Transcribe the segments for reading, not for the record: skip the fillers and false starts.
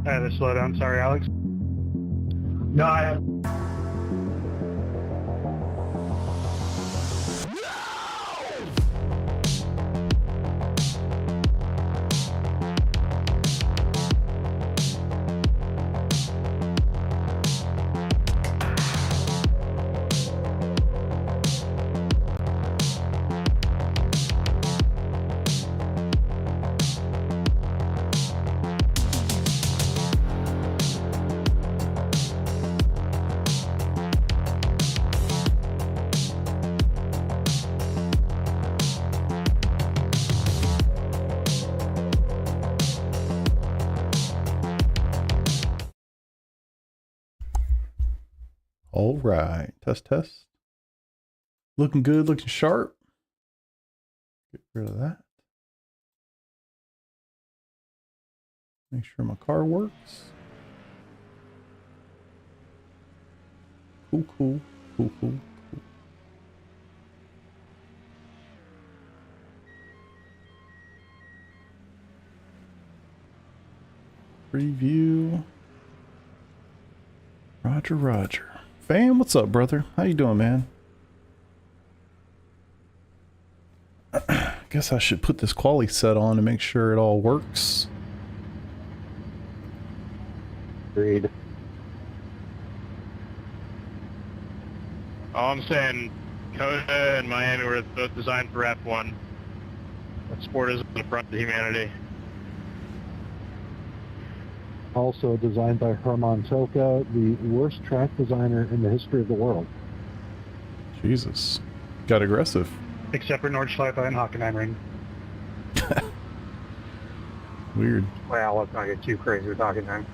I had to slow down. Sorry, Alex. No, I have. All right, test. Looking good, looking sharp. Get rid of that. Make sure my car works. Cool. Preview. Roger. Fam, what's up, brother? How you doing, man? Guess I should put this quali set on to make sure it all works. Agreed. All I'm saying, Coda and Miami were both designed for F1. Sport is the front of humanity. Also designed by Herman Tilke, the worst track designer in the history of the world. Jesus. Got aggressive. Except for Nordschleife and Hockenheimring. Weird. Well, let's not get too crazy with Hockenheim.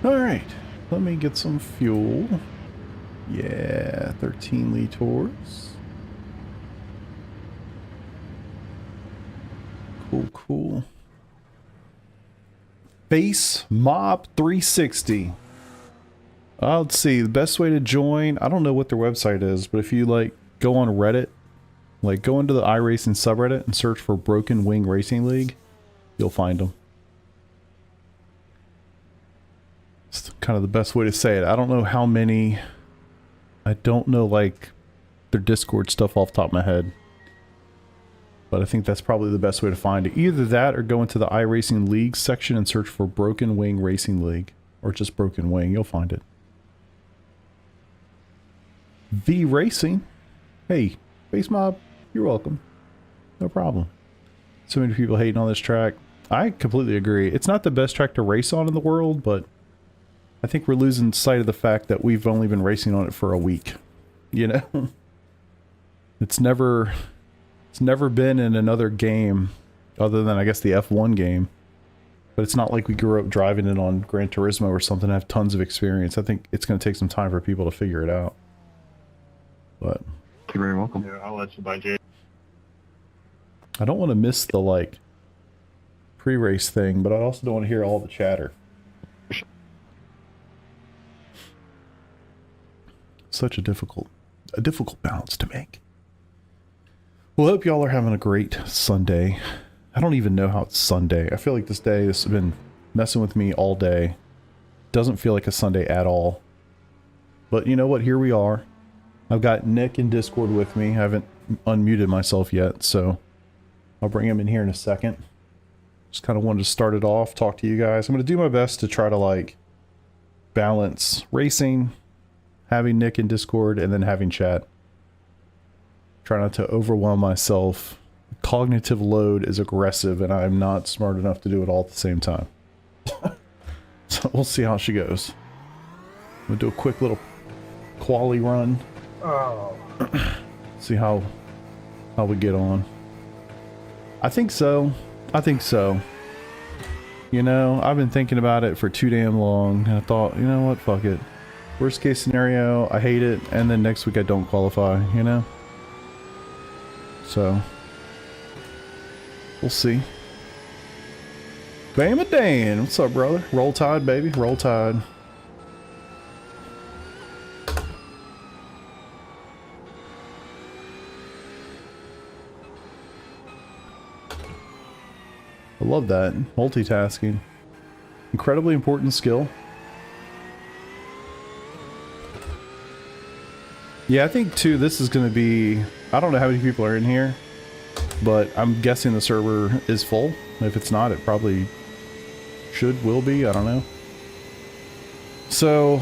Alright. Let me get some fuel. Yeah, 13 liters. Cool. Base Mob 360. Let's see, the best way to join, I don't know what their website is, but if you like go on Reddit, like go into the iRacing subreddit and search for Broken Wing Racing League, you'll find them. It's kind of the best way to say it. I don't know how many, I don't know like their Discord stuff off the top of my head. But I think that's probably the best way to find it. Either that or go into the iRacing League section and search for Broken Wing Racing League. Or just Broken Wing, you'll find it. V Racing. Hey, Base Mob, you're welcome. No problem. So many people hating on this track. I completely agree. It's not the best track to race on in the world, but I think we're losing sight of the fact that we've only been racing on it for a week. You know? It's never been in another game other than, I guess, the F1 game. But it's not like we grew up driving it on Gran Turismo or something and have tons of experience. I think it's going to take some time for people to figure it out. But You're very welcome. Yeah, I'll let you buy Jay. I don't want to miss the, like, pre-race thing, but I also don't want to hear all the chatter. Such a difficult balance to make. Well, I hope y'all are having a great Sunday. I don't even know how it's Sunday. I feel like this has been messing with me all day. Doesn't feel like a Sunday at all. But you know what? Here we are. I've got Nick in Discord with me. I haven't unmuted myself yet, so I'll bring him in here in a second. Just kind of wanted to start it off, talk to you guys. I'm going to do my best to try to, like, balance racing, having Nick in Discord, and then having chat. Try not to overwhelm myself. Cognitive load is aggressive, and I'm not smart enough to do it all at the same time. So we'll see how she goes. We'll do a quick little quali run. Oh. See how we get on. I think so. You know, I've been thinking about it for too damn long, and I thought, you know what, fuck it. Worst case scenario, I hate it, and then next week I don't qualify, you know? So, we'll see. Bam a Dan, what's up, brother? Roll Tide, baby, roll Tide. I love that multitasking. Incredibly important skill. Yeah, I think too this is going to be, I don't know how many people are in here, but I'm guessing the server is full. If it's not, it probably will be, I don't know. So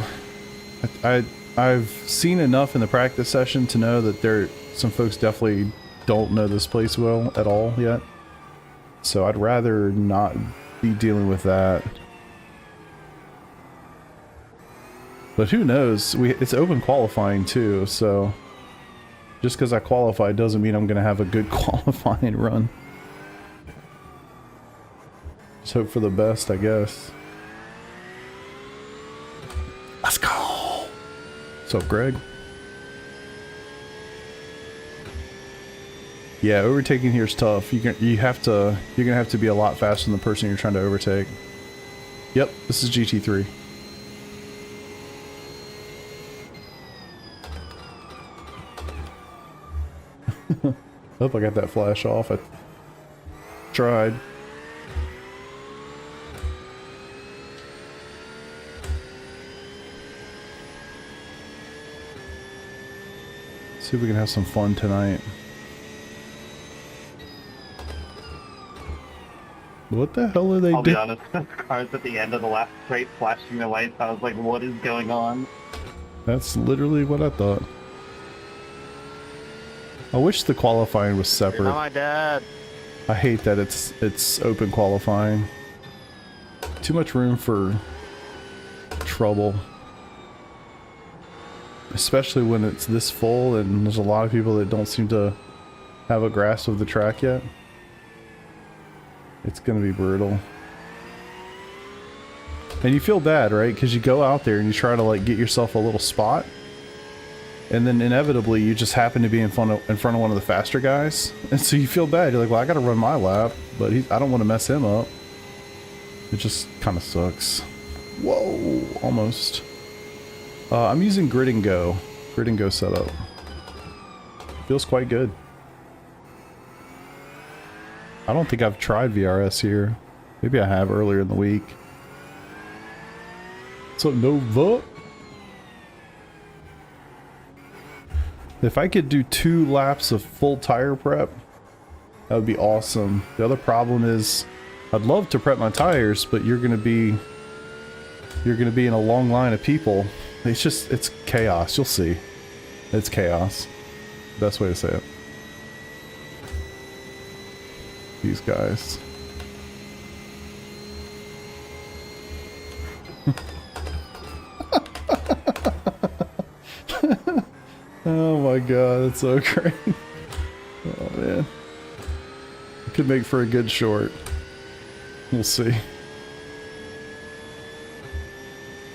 I've seen enough in the practice session to know that some folks definitely don't know this place well at all yet. So I'd rather not be dealing with that. But who knows? It's open qualifying too, so just because I qualify doesn't mean I'm going to have a good qualifying run. Just hope for the best, I guess. Let's go. What's up, Greg? Yeah, overtaking here is tough. You're gonna have to be a lot faster than the person you're trying to overtake. Yep, this is GT3. Hope I got that flash off. I tried. See if we can have some fun tonight. What the hell are they doing? I'll be honest, the cars at the end of the last straight flashing their lights, I was like, what is going on? That's literally what I thought. I wish the qualifying was separate. You're not my dad. I hate that it's open qualifying. Too much room for trouble. Especially when it's this full and there's a lot of people that don't seem to have a grasp of the track yet. It's gonna be brutal. And you feel bad, right? Because you go out there and you try to like get yourself a little spot, and then inevitably you just happen to be in front of one of the faster guys, and so you feel bad. You're like, well, I gotta run my lap, but I don't want to mess him up. It just kind of sucks. Whoa, almost. I'm using Grid and Go setup. Feels quite good. I don't think I've tried VRS here. Maybe I have earlier in the week. What's up, Nova? If I could do 2 laps of full tire prep, that would be awesome. The other problem is I'd love to prep my tires, but you're gonna be in a long line of people. It's chaos. You'll see. It's chaos. Best way to say it. These guys. Oh my god, that's so great. Oh man. It could make for a good short. We'll see.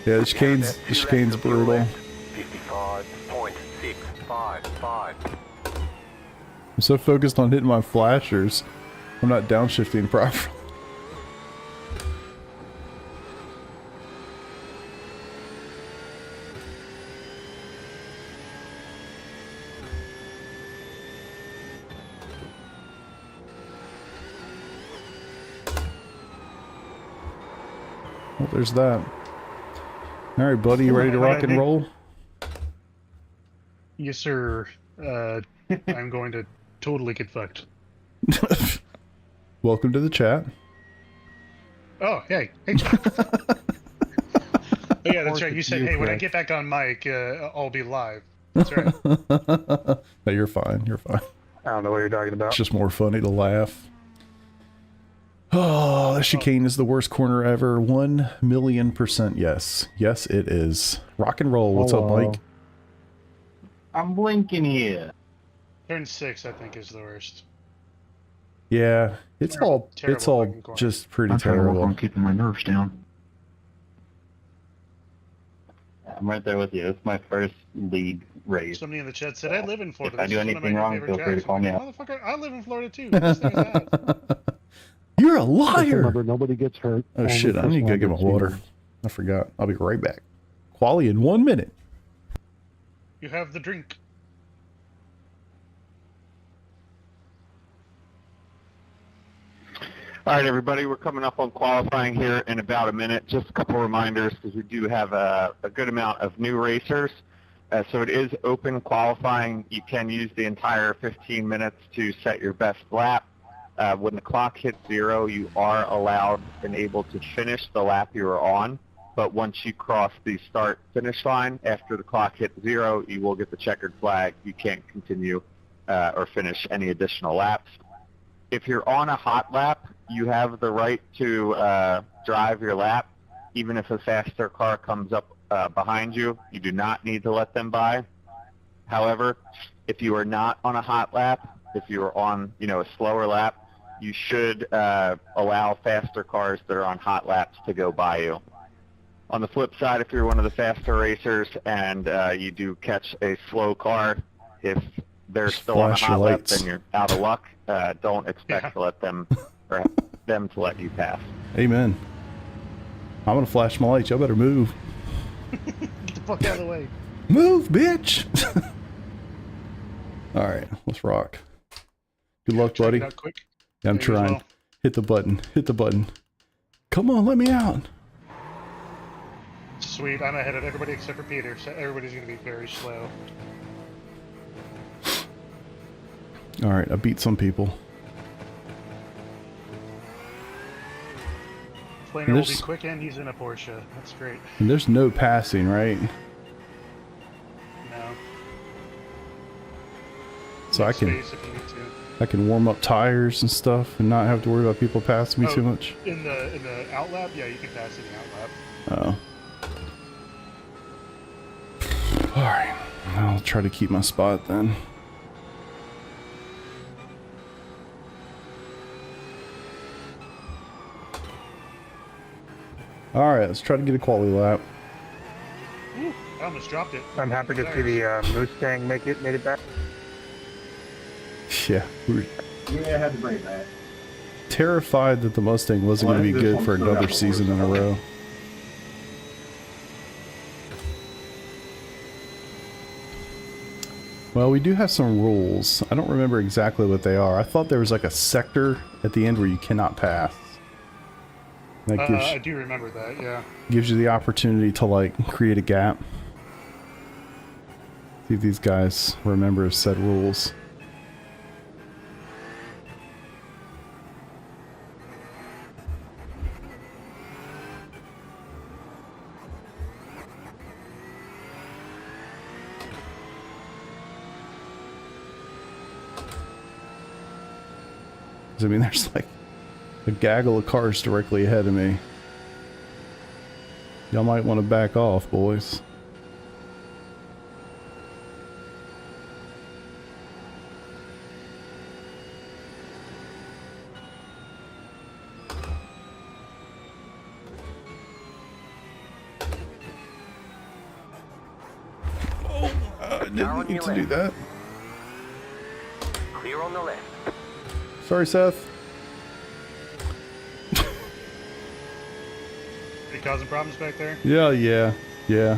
Yeah, this chicane's brutal. 55.655. I'm so focused on hitting my flashers, I'm not downshifting properly. Well, there's that. All right, buddy, you ready to rock and roll? Yes, sir. I'm going to totally get fucked. Welcome to the chat. Oh, hey. Hey, oh, yeah, that's right. You said, hey, when I get back on mic, I'll be live. That's right. No, you're fine. You're fine. I don't know what you're talking about. It's just more funny to laugh. Oh, that chicane is the worst corner ever. 1,000,000% yes. Yes, it is. Rock and roll. What's up, Mike? I'm blinking here. Turn 6, I think, is the worst. Yeah, it's all just pretty terrible. I'm keeping my nerves down. I'm right there with you. It's my first league race. Somebody in the chat said, I live in Florida. If I do anything wrong, feel free to call me out. Motherfucker, I live in Florida too. This thing is ass. You're a Just liar! remember, nobody gets hurt. Oh Only shit, I first need to go one get my gets water. injured. I forgot. I'll be right back. Quali in 1 minute. You have the drink. All right, everybody, we're coming up on qualifying here in about a minute. Just a couple reminders because we do have a good amount of new racers. So it is open qualifying. You can use the entire 15 minutes to set your best lap. When the clock hits 0, you are allowed and able to finish the lap you are on. But once you cross the start-finish line, after the clock hits 0, you will get the checkered flag. You can't continue or finish any additional laps. If you're on a hot lap, you have the right to drive your lap. Even if a faster car comes up behind you, you do not need to let them by. However, if you are not on a hot lap, if you are on a slower lap, you should allow faster cars that are on hot laps to go by you. On the flip side, if you're one of the faster racers and you do catch a slow car, if they're still on a hot lap, then you're out of luck. Don't expect to let them or them to let you pass. Amen. I'm gonna flash my lights. Y'all better move. Get the fuck out of the way. Move, bitch. All right, let's rock. Good luck, buddy. Check it out quick. Yeah, I'm trying. Well. Hit the button. Hit the button. Come on, let me out. Sweet, I'm ahead of everybody except for Peter, so everybody's gonna be very slow. All right, I beat some people. Planer will be quick and he's in a Porsche. That's great. And there's no passing, right? No. So I can warm up tires and stuff and not have to worry about people passing me too much. In the outlap, yeah, you can pass in the outlap. Oh. All right, I'll try to keep my spot then. All right, let's try to get a quality lap. Ooh, I almost dropped it. I'm happy to see the Mustang made it back. Yeah, we're Yeah, I had to bring that. terrified that the Mustang wasn't going to be good for another season in a row. Well, we do have some rules. I don't remember exactly what they are. I thought there was like a sector at the end where you cannot pass. That I do remember that, yeah. gives you the opportunity to like create a gap. See if these guys remember said rules. I mean, there's like a gaggle of cars directly ahead of me. Y'all might want to back off, boys. Oh, I didn't need to do that. Clear on the left. Sorry, Seth. You causing problems back there? Yeah.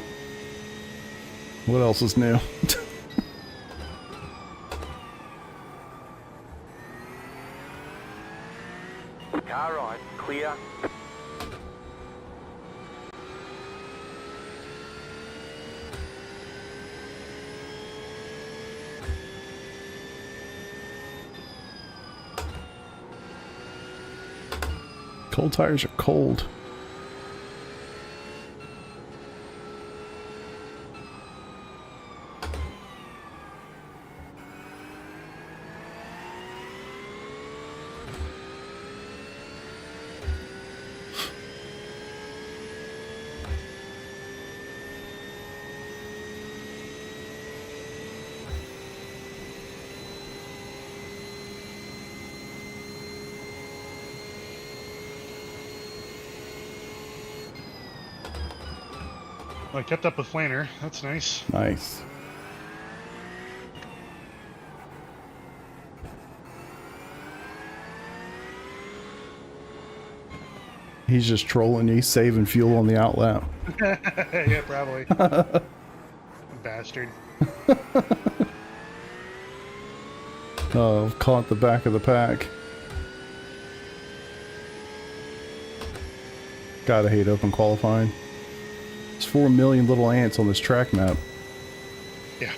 What else is new? Car right, clear. Cold tires are cold. I kept up with Flaner. That's nice. Nice. He's just trolling you, saving fuel on the outlap. Yeah, probably. Bastard. Oh, I've caught the back of the pack. Gotta hate open qualifying. There's 4 million little ants on this track map. Yeah.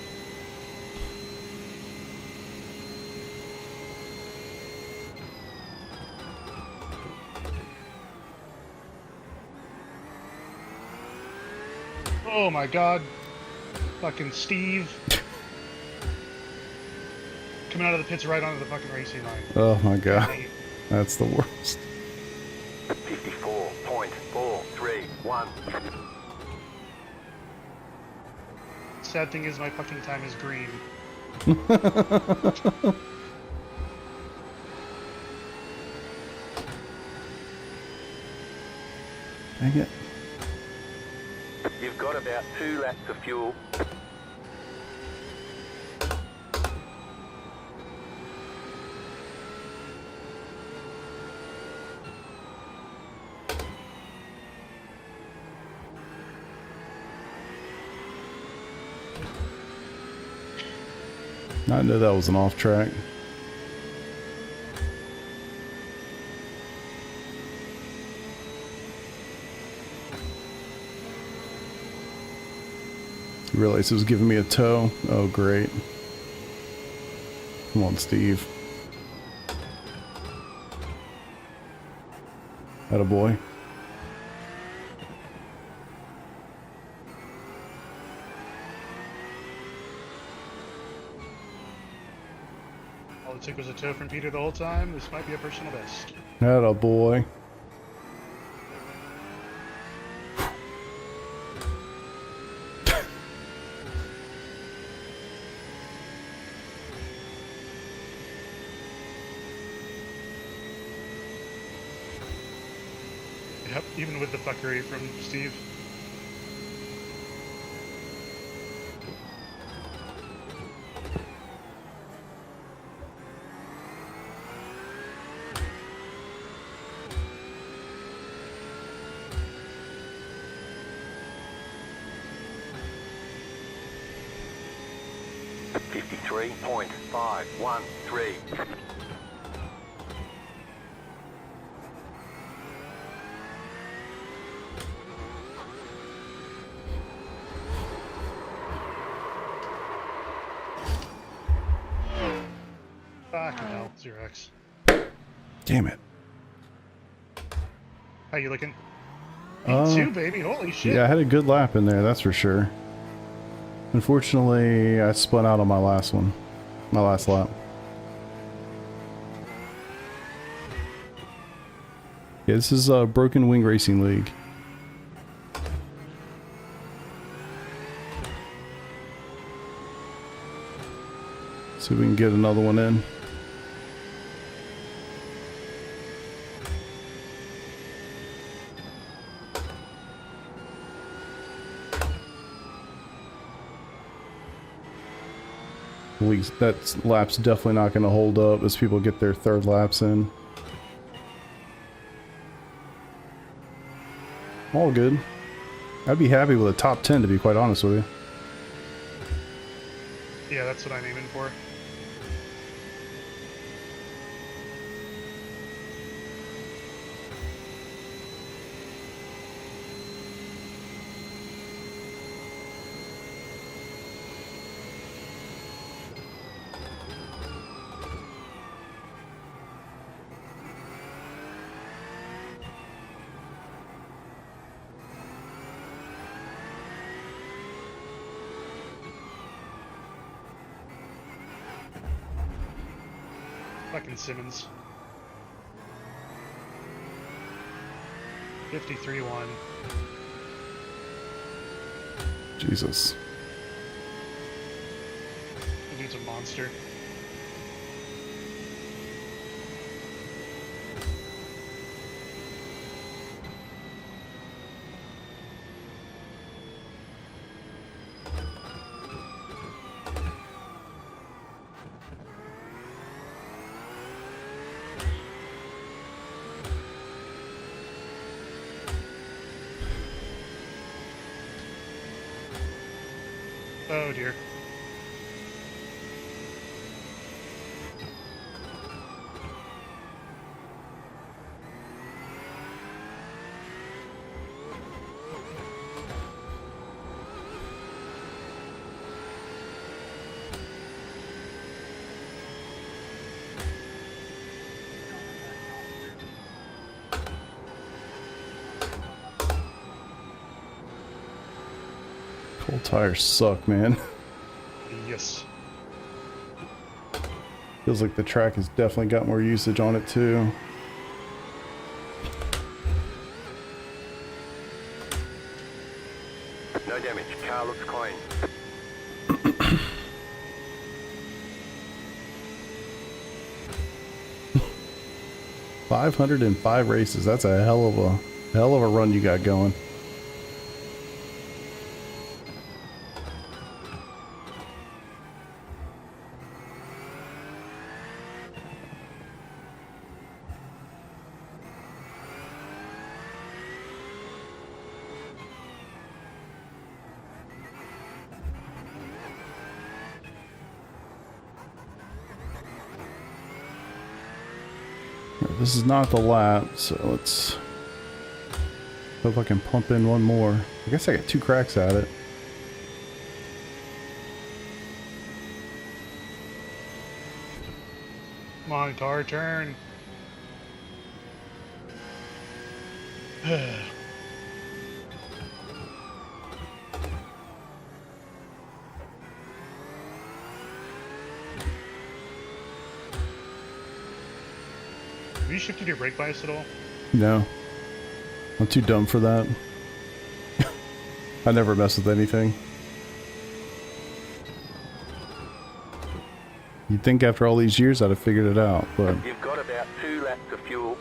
Oh my god. Fucking Steve. Coming out of the pits right onto the fucking racing line. Oh my god. That's the worst. 54.431. Sad thing is my fucking time is green. Dang it. You've got about 2 laps of fuel. I knew that was an off track. You realize it was giving me a tow? Oh, great. Come on, Steve. Attaboy. All it took was a tow from Peter the whole time. This might be a personal best. Attaboy. Yep, even with the fuckery from Steve. .513. Fucking hell, 0x. Damn it. How you looking? P2, baby, holy shit. Yeah, I had a good lap in there, that's for sure. Unfortunately, I spun out on my last one. My last lap. Yeah, this is a Broken Wing Racing League. See if we can get another one in. That lap's definitely not going to hold up as people get their third laps in. All good. I'd be happy with a top 10, to be quite honest with you. Yeah, that's what I'm aiming for. Fucking Simmons. 53-1. Jesus. The dude's a monster. Oh dear. Cold tires suck, man. Yes. Feels like the track has definitely got more usage on it too. No damage. Car looks clean. 505 races. That's a hell of a run you got going. This is not the lap, so let's hope I can pump in one more. I guess I got 2 cracks at it. Come on, car, turn. Have you shifted your brake bias at all? No. I'm too dumb for that. I never mess with anything. You'd think after all these years I'd have figured it out, but... You've got about 2 laps of fuel.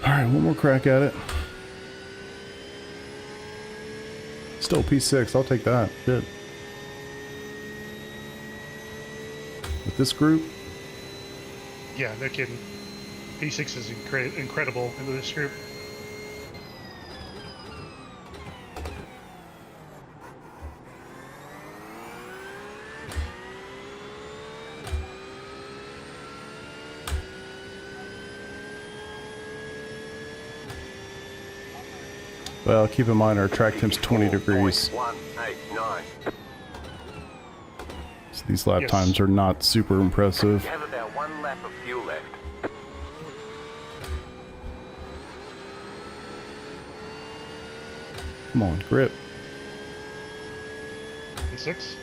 Alright, one more crack at it. Still P6, I'll take that. Shit. With this group? Yeah, no kidding. P6 is incredible into this group. Well, keep in mind our track temp's 20 degrees. 189. So these lap Yes. times are not super impressive. You have about 1 lap of fuel left. Come on, grip. P6.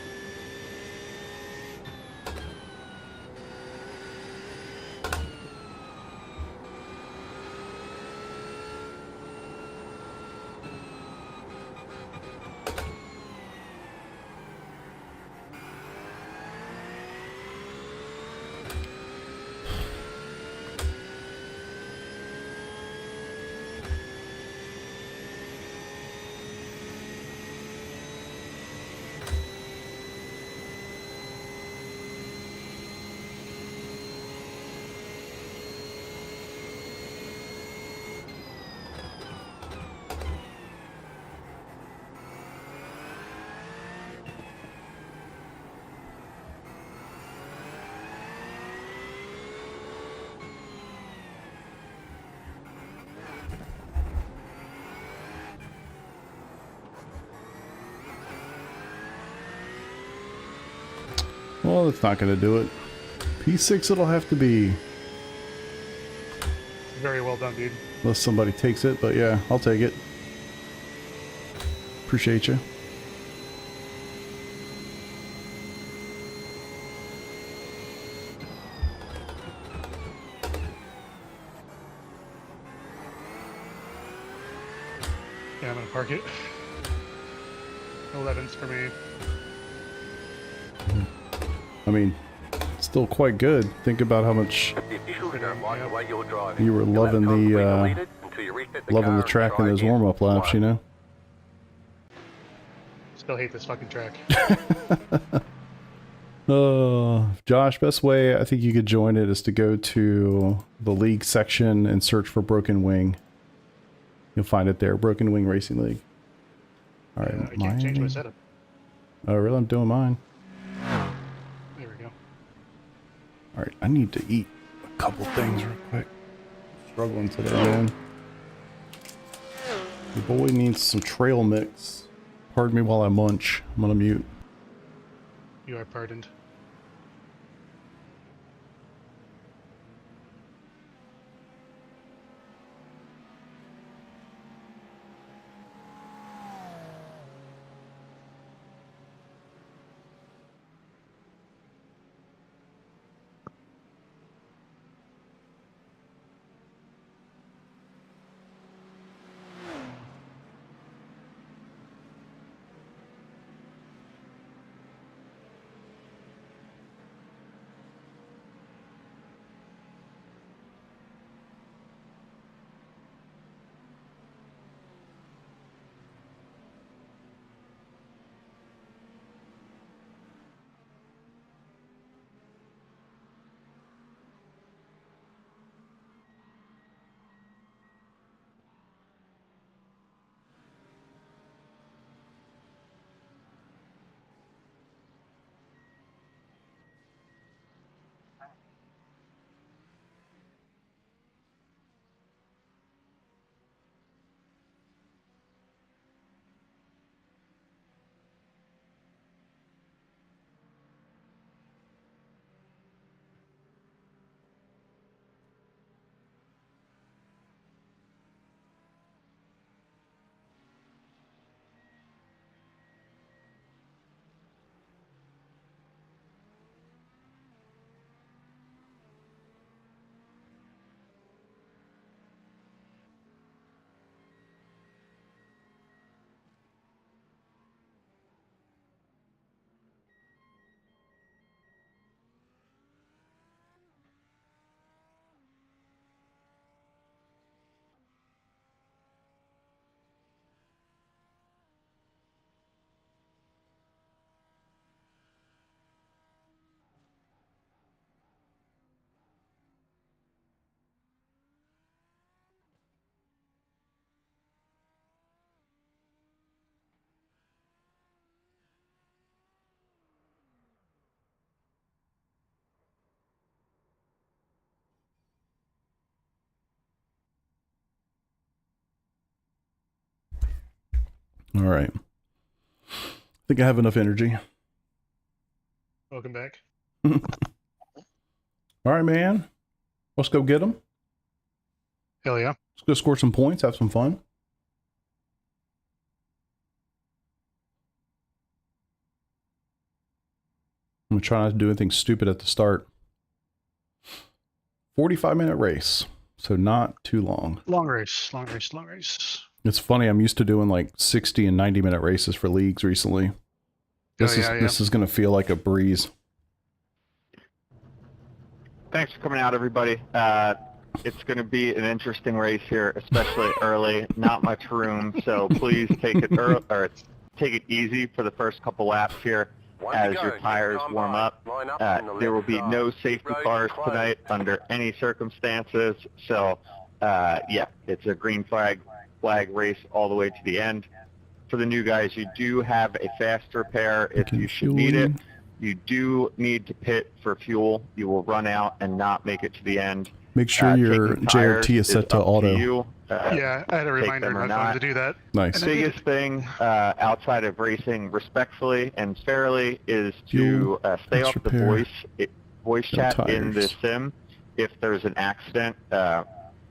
Well, that's not going to do it. P6 it'll have to be. Very well done, dude. Unless somebody takes it, but yeah, I'll take it. Appreciate you. gonna park it. 11's for me. I mean, still quite good. Think about how much The officials don't like the way you're driving. you were loving the track in those warm-up laps, you know? Still hate this fucking track. Josh, best way I think you could join it is to go to the league section and search for Broken Wing. You'll find it there, Broken Wing Racing League. All right, I can't change my setup. Oh, really? I'm doing mine. There we go. All right, I need to eat a couple things real quick. Struggling today, man. The boy needs some trail mix. Pardon me while I munch. I'm gonna mute. You are pardoned. All right. I think I have enough energy. Welcome back. All right, man. Let's go get them. Hell yeah. Let's go score some points, have some fun. I'm going to try not to do anything stupid at the start. 45-minute race, so not too long. Long race, long race, long race. It's funny, I'm used to doing like 60 and 90-minute races for leagues recently. This is going to feel like a breeze. Thanks for coming out, everybody. It's going to be an interesting race here, especially early. Not much room, so please take it easy for the first couple laps here as your tires warm up. There will be no safety cars tonight under any circumstances. So, yeah, it's a green flag race all the way to the end. For the new guys, you do have a fast repair if you should need it. You do need to pit for fuel. You will run out and not make it to the end. Make sure your JRT is set to auto. Yeah, I had a reminder in my phone to do that. Nice. The biggest thing outside of racing respectfully and fairly is to stay off the voice chat in the sim if there's an accident.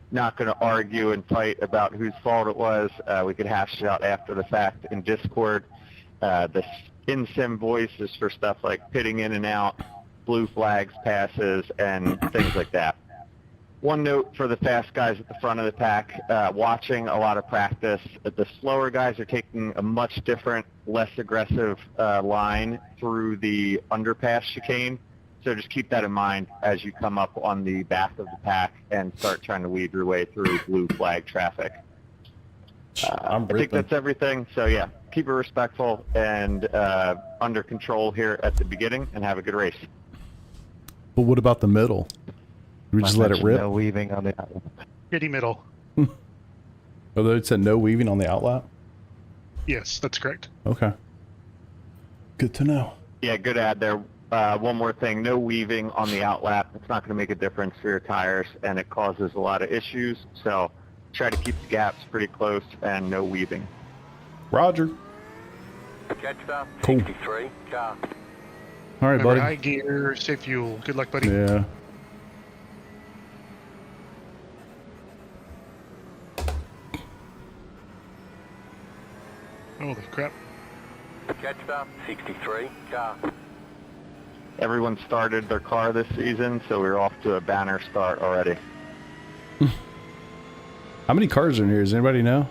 Not going to argue and fight about whose fault it was. We could hash it out after the fact in Discord. The in-sim voice is for stuff like pitting in and out, blue flags, passes, and things like that. One note for the fast guys at the front of the pack, watching a lot of practice, the slower guys are taking a much different, less aggressive line through the underpass chicane. So just keep that in mind as you come up on the back of the pack and start trying to weave your way through blue flag traffic. I think that's everything. So yeah, keep it respectful and under control here at the beginning, and have a good race. But what about the middle? We just let it rip? No weaving on the outlap. Pretty middle. Although it said no weaving on the outlap? Yes, that's correct. Okay. Good to know. Yeah, good add there. One more thing, no weaving on the outlap. It's not going to make a difference for your tires, and it causes a lot of issues. So try to keep the gaps pretty close and no weaving. Roger. Jetstar, Cool. 63, car. All right, Remember, buddy. high gear, safe fuel. Good luck, buddy. Yeah. Holy crap. Jetstar, 63, car. Everyone started their car this season, so we're off to a banner start already. How many cars are in here? Does anybody know?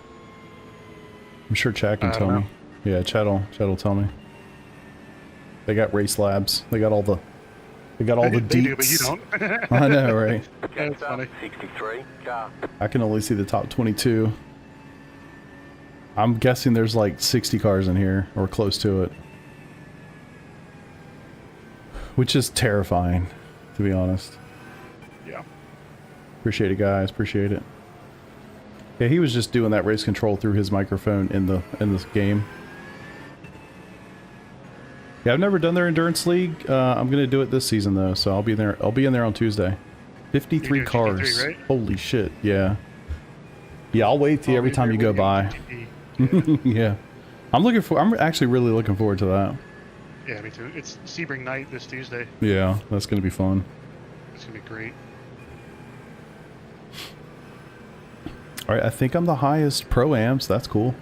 I'm sure Chad can tell me. Yeah, Chad will tell me. They got race labs. They got all the They deets. do, but you don't. I know, right? That's funny. Jetstar, 63, car. I can only see the top 22. I'm guessing there's like 60 cars in here, or close to it. Which is terrifying, to be honest. Yeah. Appreciate it, guys. Appreciate it. Yeah, he was just doing that race control through his microphone in this game. Yeah, I've never done their endurance league. I'm gonna do it this season though, so I'll be there. I'll be in there on Tuesday. 53 You're cars. doing GT3, right? Holy shit! Yeah. Yeah, I'll wait till I'll every be time there you go with by. GT3. Yeah. I'm actually really looking forward to that. Yeah, me too. It's Sebring night this Tuesday. Yeah, that's gonna be fun. It's gonna be great. All right, I think I'm the highest pro-am, so that's cool.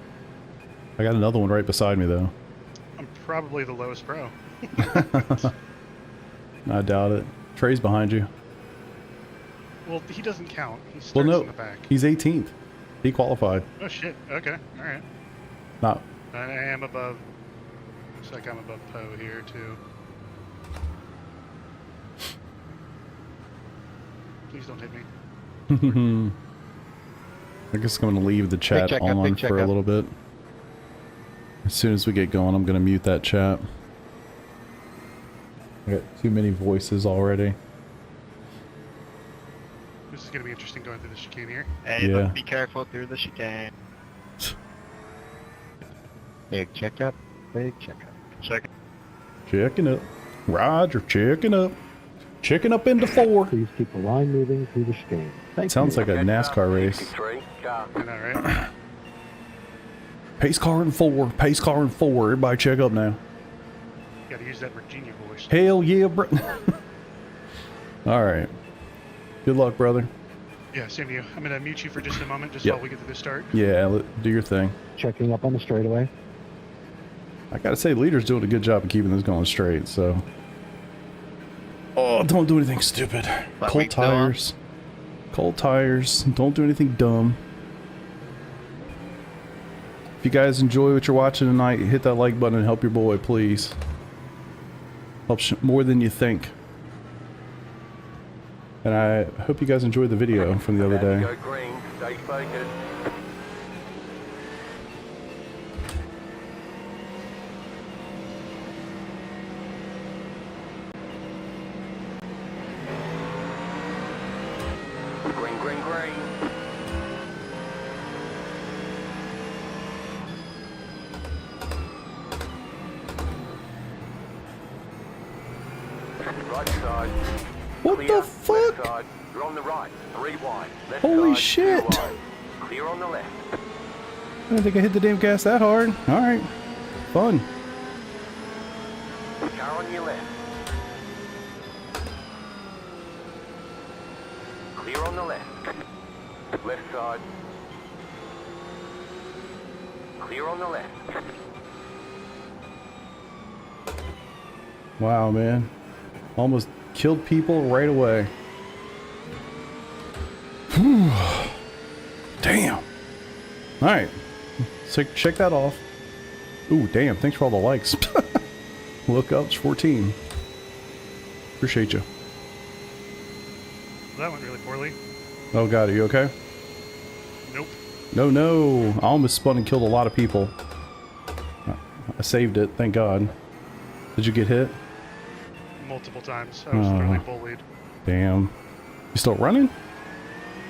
I got another one right beside me though. I'm probably the lowest pro. I doubt it. Trey's behind you. Well, he doesn't count. He starts Well, no, in the back. he's 18th. He qualified. Oh shit. Okay. All right. Not. And I am above. Looks like I'm above Poe here too. Please don't hit me. I guess I'm going to leave the chat on for a little bit. As soon as we get going, I'm going to mute that chat. I got too many voices already. This is gonna be interesting going through the chicane here. Hey, Yeah. be careful through the chicane. Big checkup. Big checkup. Check. Checking up. Roger, checking up. Checking up into 4. Please keep the line moving through the chicane. Thank Sounds you. like a NASCAR race. 63, car. I know, right? Pace car in 4. Pace car in 4. Everybody check up now. Gotta use that Virginia voice. Hell yeah, bro. All right. Good luck, brother. Yeah, same to you. I'm gonna mute you for just a moment, just Yep. while we get to the start. Yeah, do your thing. Checking up on the straightaway. I gotta say, leader's doing a good job of keeping this going straight, so. Oh, don't do anything stupid. Cold tires. Cold tires. Don't do anything dumb. If you guys enjoy what you're watching tonight, hit that like button and help your boy, please. Helps more than you think. And I hope you guys enjoyed the video from the other About to day. Go green, stay focused. Green, green, green. Right side. What Clear, the left fuck? side. You're on the right. 3 wide. Left Holy side, shit. 2 wide. Clear on the left. I didn't think I hit the damn gas that hard. Alright. Fun. Car on your left. Clear on the left. Left side. Clear on the left. Wow, man. Almost killed people right away. Damn. All right. So check that off. Ooh, damn. Thanks for all the likes. Lookups 14. Appreciate you. That went really poorly. Oh god, are you okay? Nope. No. I almost spun and killed a lot of people. I saved it, thank god. Did you get hit? Multiple times. I was literally bullied. Damn. You still running?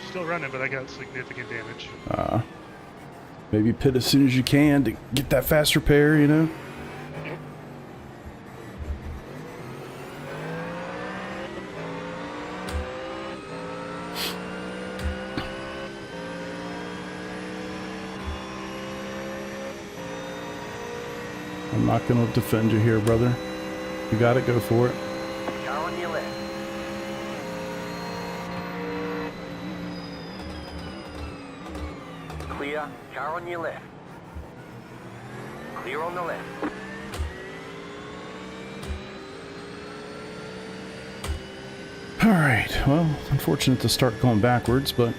Still running, but I got significant damage. Maybe pit as soon as you can to get that fast repair, you know? Yep. I'm not gonna defend you here, brother. You got it, go for it. Car on your left. Clear. Car on your left. Clear on the left. Alright, well, unfortunate to start going backwards, but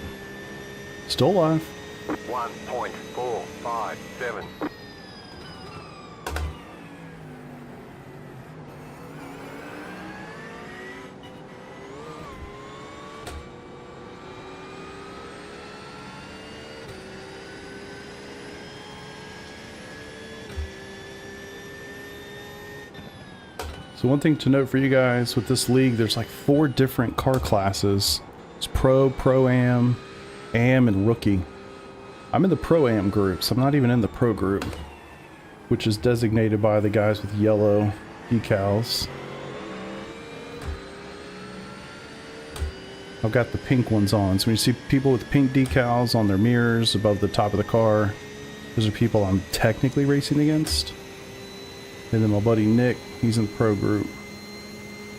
still alive. 1.457. So one thing to note for you guys with this league, there's like 4 different car classes. It's Pro, Pro-Am, Am, and Rookie. I'm in the Pro-Am group, so I'm not even in the Pro group, which is designated by the guys with yellow decals. I've got the pink ones on. So when you see people with pink decals on their mirrors above the top of the car, those are people I'm technically racing against. And then my buddy Nick, he's in the Pro group.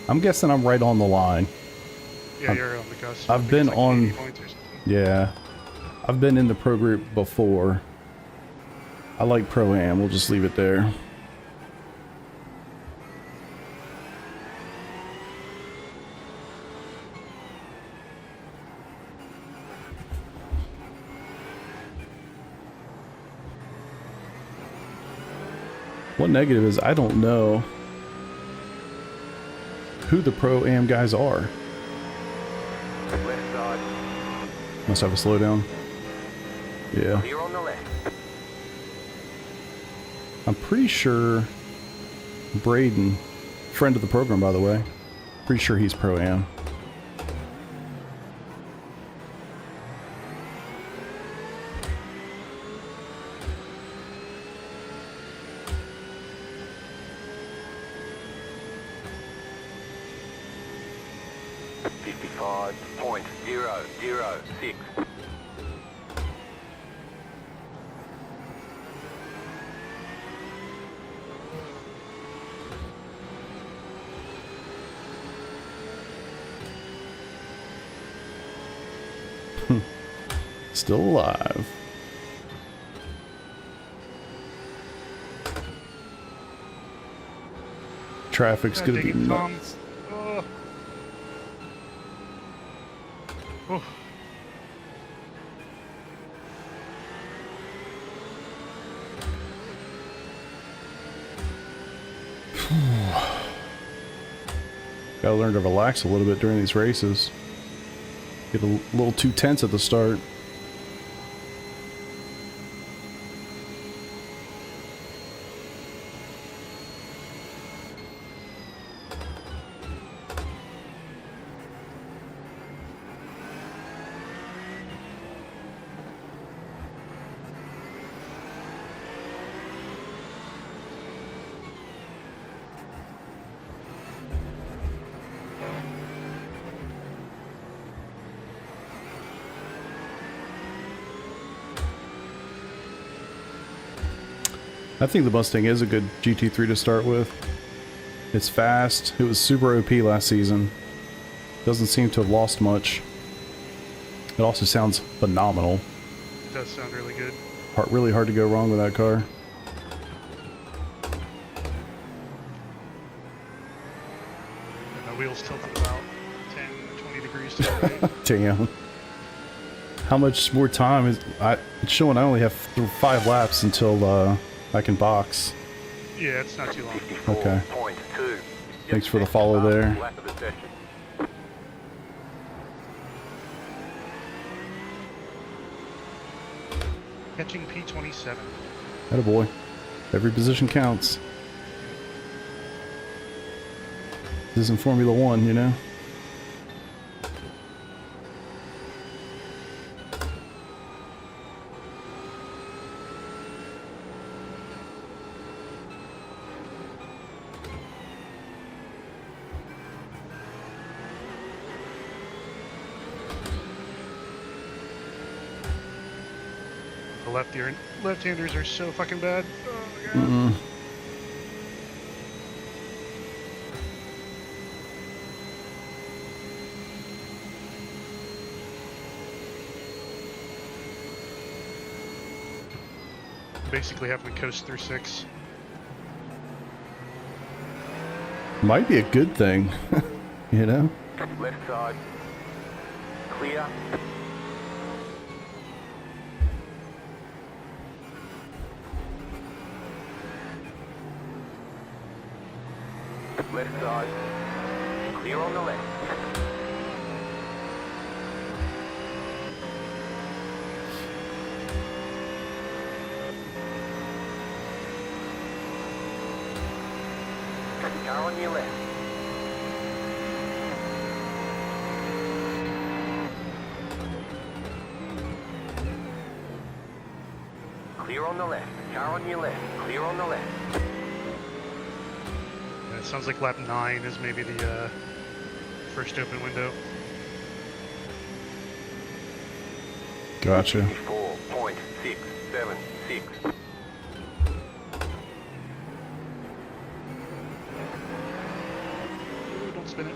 I'm guessing I'm right on the line. Yeah, you're on the cusp. I've been like on... 80 points or something. Yeah. I've been in the Pro group before. I like Pro-Am, we'll just leave it there. One negative is I don't know who the Pro-Am guys are. Left side. Must have a slowdown. Yeah. Clear on the left. I'm pretty sure Braden, friend of the program by the way, pretty sure he's Pro-Am. .006. Still alive. Traffic's God gonna dang be it, Tom. nuts. Oh. Oh. Gotta learn to relax a little bit during these races. Get a little too tense at the start. I think the Mustang is a good GT3 to start with. It's fast. It was super OP last season. Doesn't seem to have lost much. It also sounds phenomenal. It does sound really good. Really hard to go wrong with that car. And the wheels tilted about 10 or 20 degrees to the right. Damn. How much more time is... it's showing I only have 5 laps until I can box. Yeah, it's not too long. Okay. 54.2. Thanks for the follow there. Lap of the session. Catching P27. Attaboy. Every position counts. This isn't Formula 1, you know? The left-handers are so fucking bad. Oh my god. Mm-mm. Basically having to coast through 6. Might be a good thing, you know? Left side. Clear. Left side. Clear on the left. Car on your left. Clear on the left. Car on your left. Clear on the left. It sounds like lap 9 is maybe the first open window. Gotcha. 4.676. Ooh, don't spin it.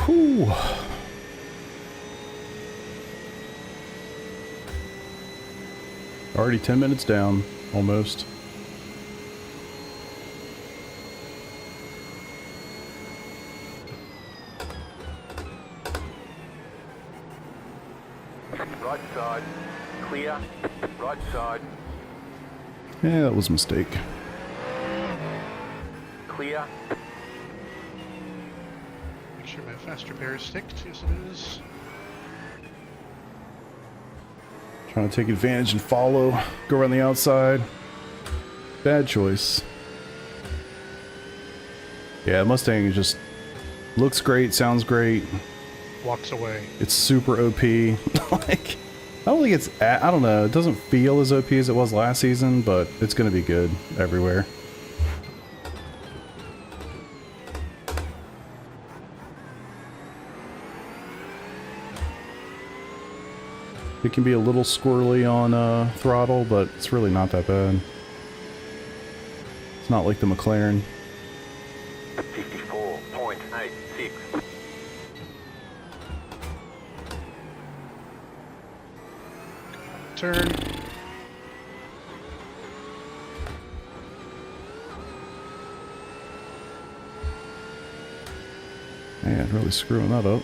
Whew. Already 10 minutes down, almost. Right side. Clear. Right side. Yeah, that was a mistake. Clear. Make sure my fast repair is sticked. Yes, it is. Trying to take advantage and follow. Go around the outside. Bad choice. Yeah, Mustang just looks great, sounds great. Walks away. It's super OP. Like, I don't think it's, I don't know, it doesn't feel as OP as it was last season, but it's going to be good everywhere. It can be a little squirrely on throttle, but it's really not that bad. It's not like the McLaren. 54.86. Turn. Man, really screwing that up.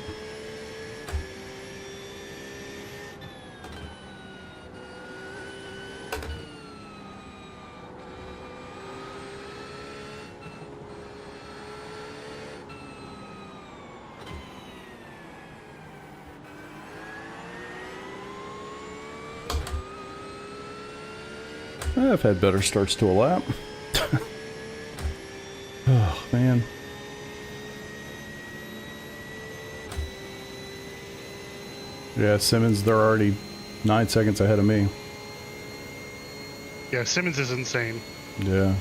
I've had better starts to a lap. Oh, man. Yeah, Simmons, they're already 9 seconds ahead of me. Yeah, Simmons is insane. Yeah.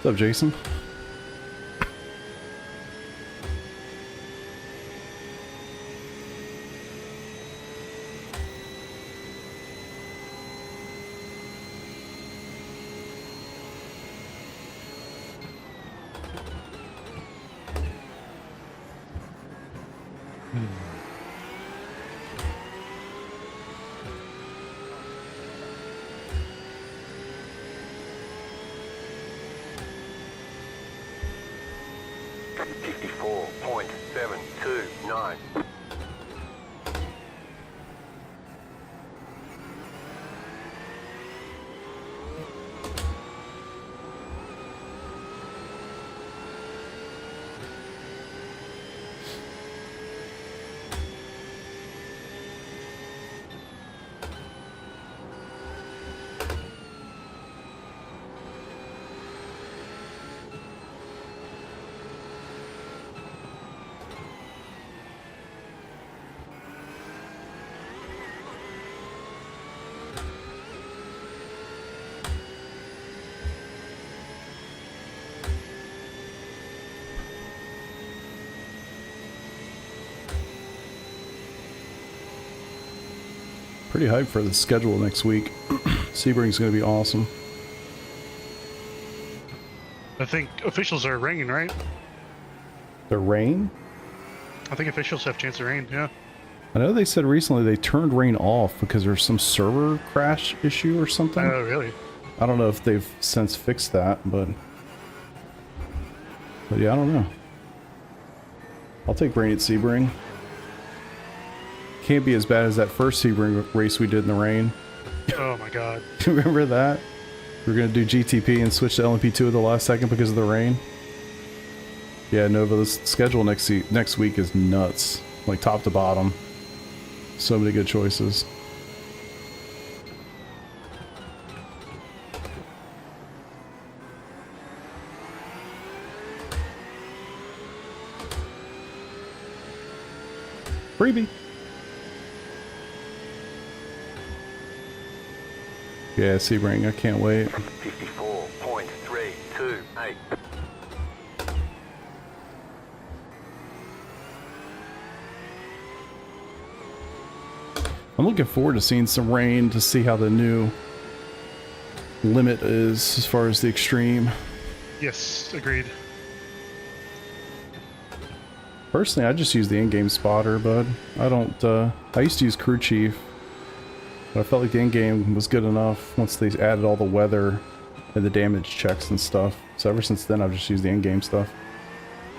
What's up, Jason? .729. Pretty hyped for the schedule next week. Sebring's going to be awesome. I think officials are rain, right? The rain? I think officials have chance of rain, yeah. I know they said recently they turned rain off because there's some server crash issue or something. Oh, really? I don't know if they've since fixed that, but yeah, I don't know. I'll take rain at Sebring. Can't be as bad as that first Sebring race we did in the rain. Oh my god. Remember that? We were gonna do GTP and switch to LMP2 at the last second because of the rain. Yeah, Nova, the schedule next week is nuts. Like top to bottom. So many good choices. Freebie. Yeah, Sebring, I can't wait. 54.328. I'm looking forward to seeing some rain to see how the new limit is as far as the extreme. Yes, agreed. Personally, I just use the in-game spotter, but I don't, I used to use crew chief, but I felt like the in-game was good enough once they added all the weather and the damage checks and stuff. So ever since then, I've just used the in-game stuff.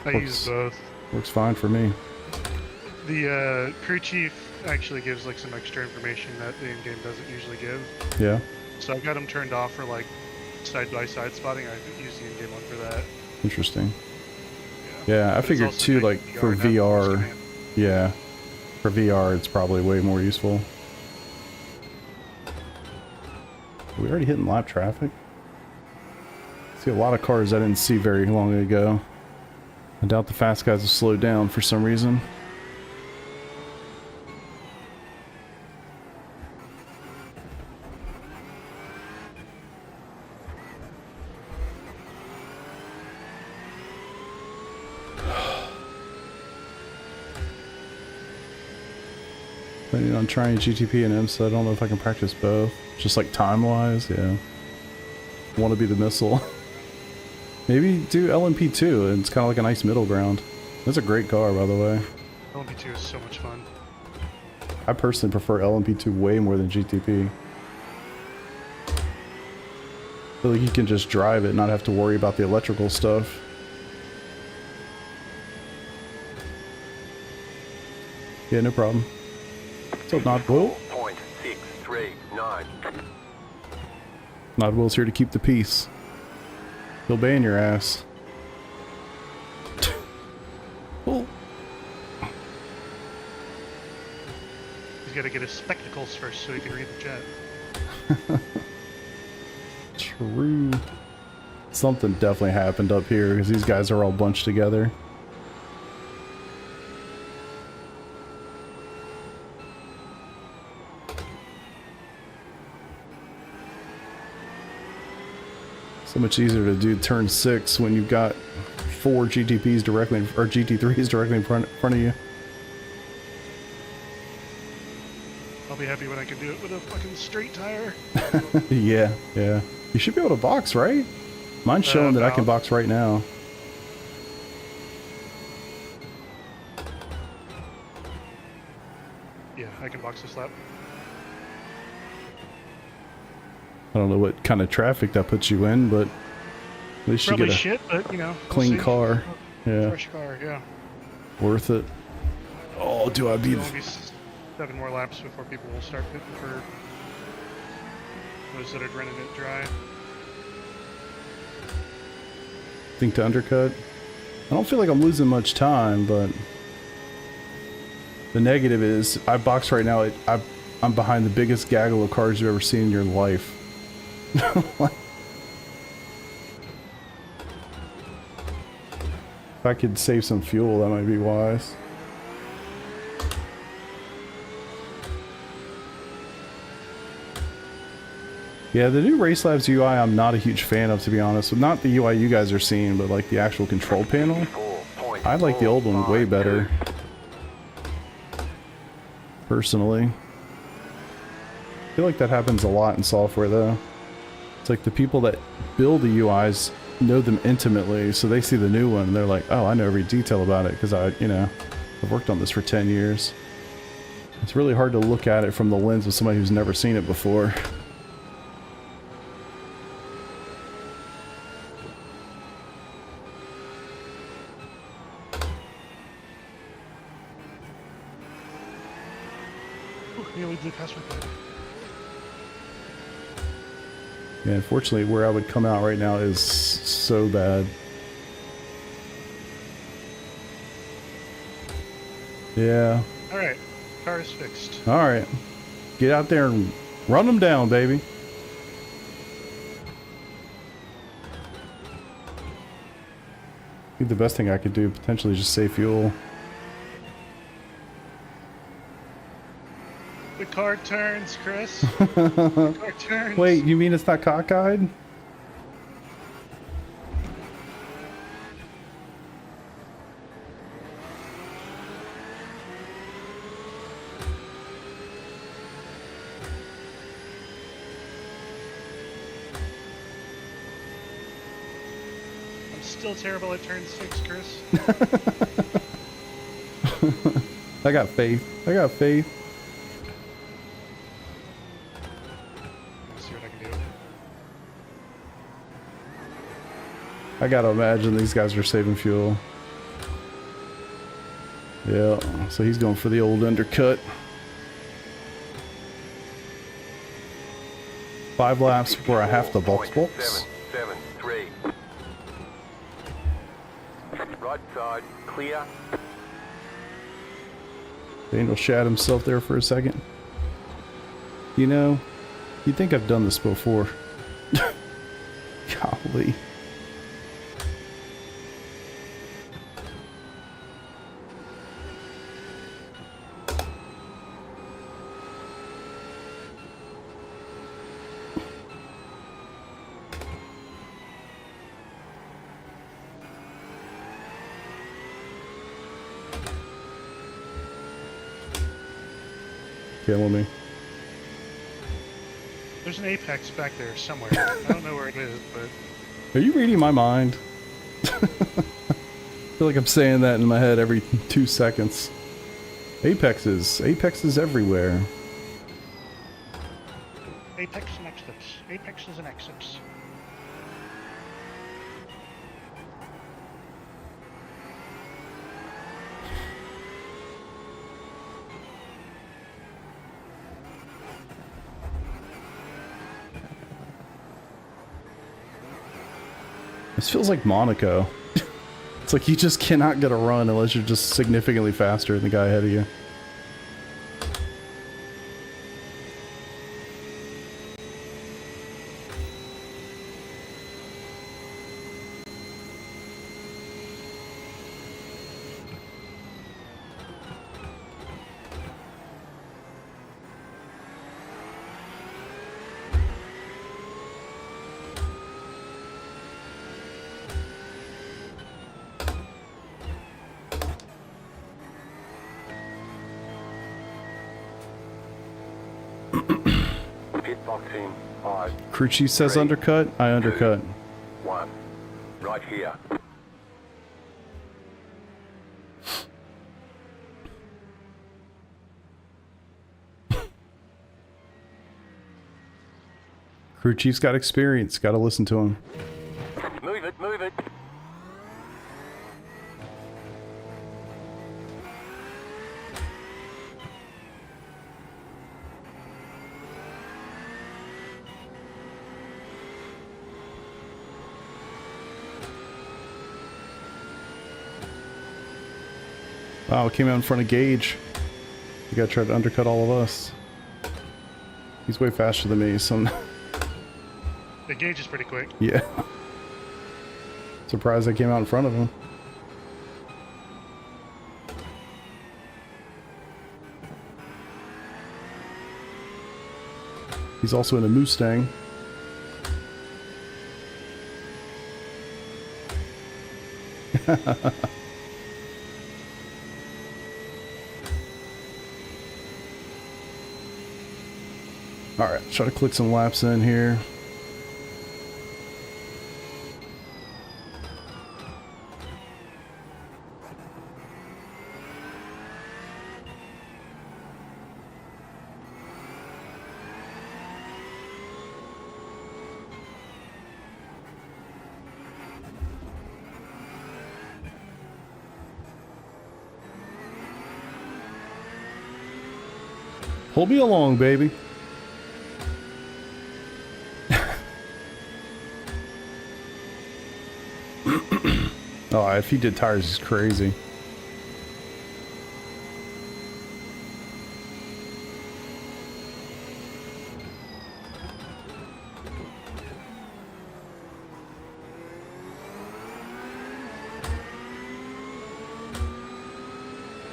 I use both. Works fine for me. The crew chief actually gives like some extra information that the in-game doesn't usually give. Yeah. So I've got them turned off for like side-by-side spotting. I use the in-game one for that. Interesting. Yeah, I But it's figured also too, good like for now, VR, command. yeah, for VR it's probably way more useful. Are we already hitting live traffic? See a lot of cars I didn't see very long ago. I doubt the fast guys have slowed down for some reason. Planning on trying GTP and IMSA. I don't know if I can practice both. Just like time-wise, yeah. Want to be the missile. Maybe do LMP2, and it's kind of like a nice middle ground. That's a great car, by the way. LMP2 is so much fun. I personally prefer LMP2 way more than GTP. I feel like you can just drive it and not have to worry about the electrical stuff. Yeah, no problem. What's up, Nodwill? 4.639. Nodwill's here to keep the peace. He'll ban your ass. Oh. He's got to get his spectacles first so he can read the chat. True. Something definitely happened up here because these guys are all bunched together. So much easier to do turn 6 when you've got 4 GTPs directly, or GT3s directly in front of you. I'll be happy when I can do it with a fucking straight tire. Yeah, yeah. You should be able to box, right? Mine's showing that I can box right now. Yeah, I can box this lap. I don't know what kind of traffic that puts you in, but at least Probably you get a shit, but you know, clean car. Yeah, fresh car, yeah. worth it. Oh, do I be? There'll be 7 more laps before people will start pitting for those that are running it dry. Think to undercut? I don't feel like I'm losing much time, but the negative is I box right now. I'm behind the biggest gaggle of cars you've ever seen in your life. If I could save some fuel, that might be wise. Yeah, the new Race Labs UI I'm not a huge fan of, to be honest. Not the UI you guys are seeing, but like the actual control panel. I like the old one way better. Personally. I feel like that happens a lot in software though. It's like the people that build the UIs know them intimately, so they see the new one and they're like, oh, I know every detail about it because I've worked on this for 10 years. It's really hard to look at it from the lens of somebody who's never seen it before. Nearly blew past my car. Yeah, unfortunately, where I would come out right now is so bad. Yeah. Alright, car is fixed. Alright. Get out there and run them down, baby. I think the best thing I could do potentially is just save fuel. The car turns, Chris. The car turns. Wait, you mean it's not cockeyed? I'm still terrible at turn 6, Chris. I got faith. I got faith. Let's see what I can do. I gotta imagine these guys are saving fuel. Yeah, so he's going for the old undercut. 5 laps before I have to box. 773. Right side, clear. Daniel shat himself there for a second. You know, you'd think I've done this before. Golly. Killing me. There's an apex back there somewhere. I don't know where it is, but... Are you reading my mind? I feel like I'm saying that in my head every 2 seconds. Apexes everywhere. Apex and exits. Apexes and exits. This feels like Monaco. It's like you just cannot get a run unless you're just significantly faster than the guy ahead of you. Locked in. 5, Crew chief says 3, undercut. I undercut. 1. Right here. Crew chief's got experience. Got to listen to him. Move it, move it. Wow, it came out in front of Gage. You gotta try to undercut all of us. He's way faster than me, so The gauge is pretty quick. yeah. Surprised I came out in front of him. He's also in a Mustang. Alright, try to click some laps in here. Pull me along, baby. Oh, if he did tires, he's crazy.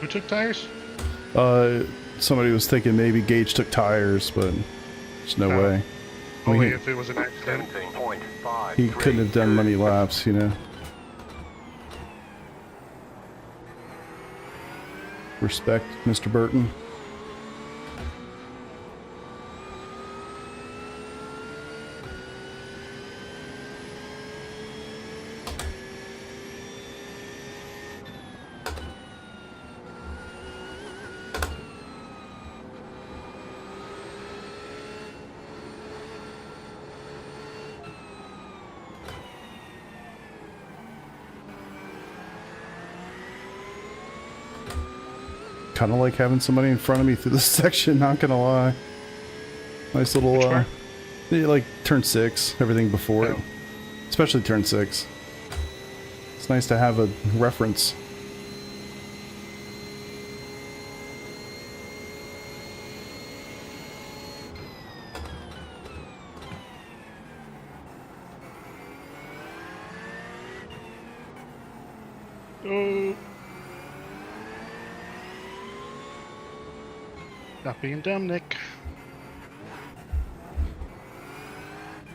Who took tires? Somebody was thinking maybe Gage took tires, but there's no Oh. way. Only he, if it was an accident. 17.5. he couldn't have done many laps, you know. Respect, Mr. Burton. Kind of like having somebody in front of me through this section, not gonna lie. Nice little, Which part? yeah, like turn 6, everything before it. Oh. Especially turn 6. It's nice to have a reference. Oh. Not being dumb, Nick.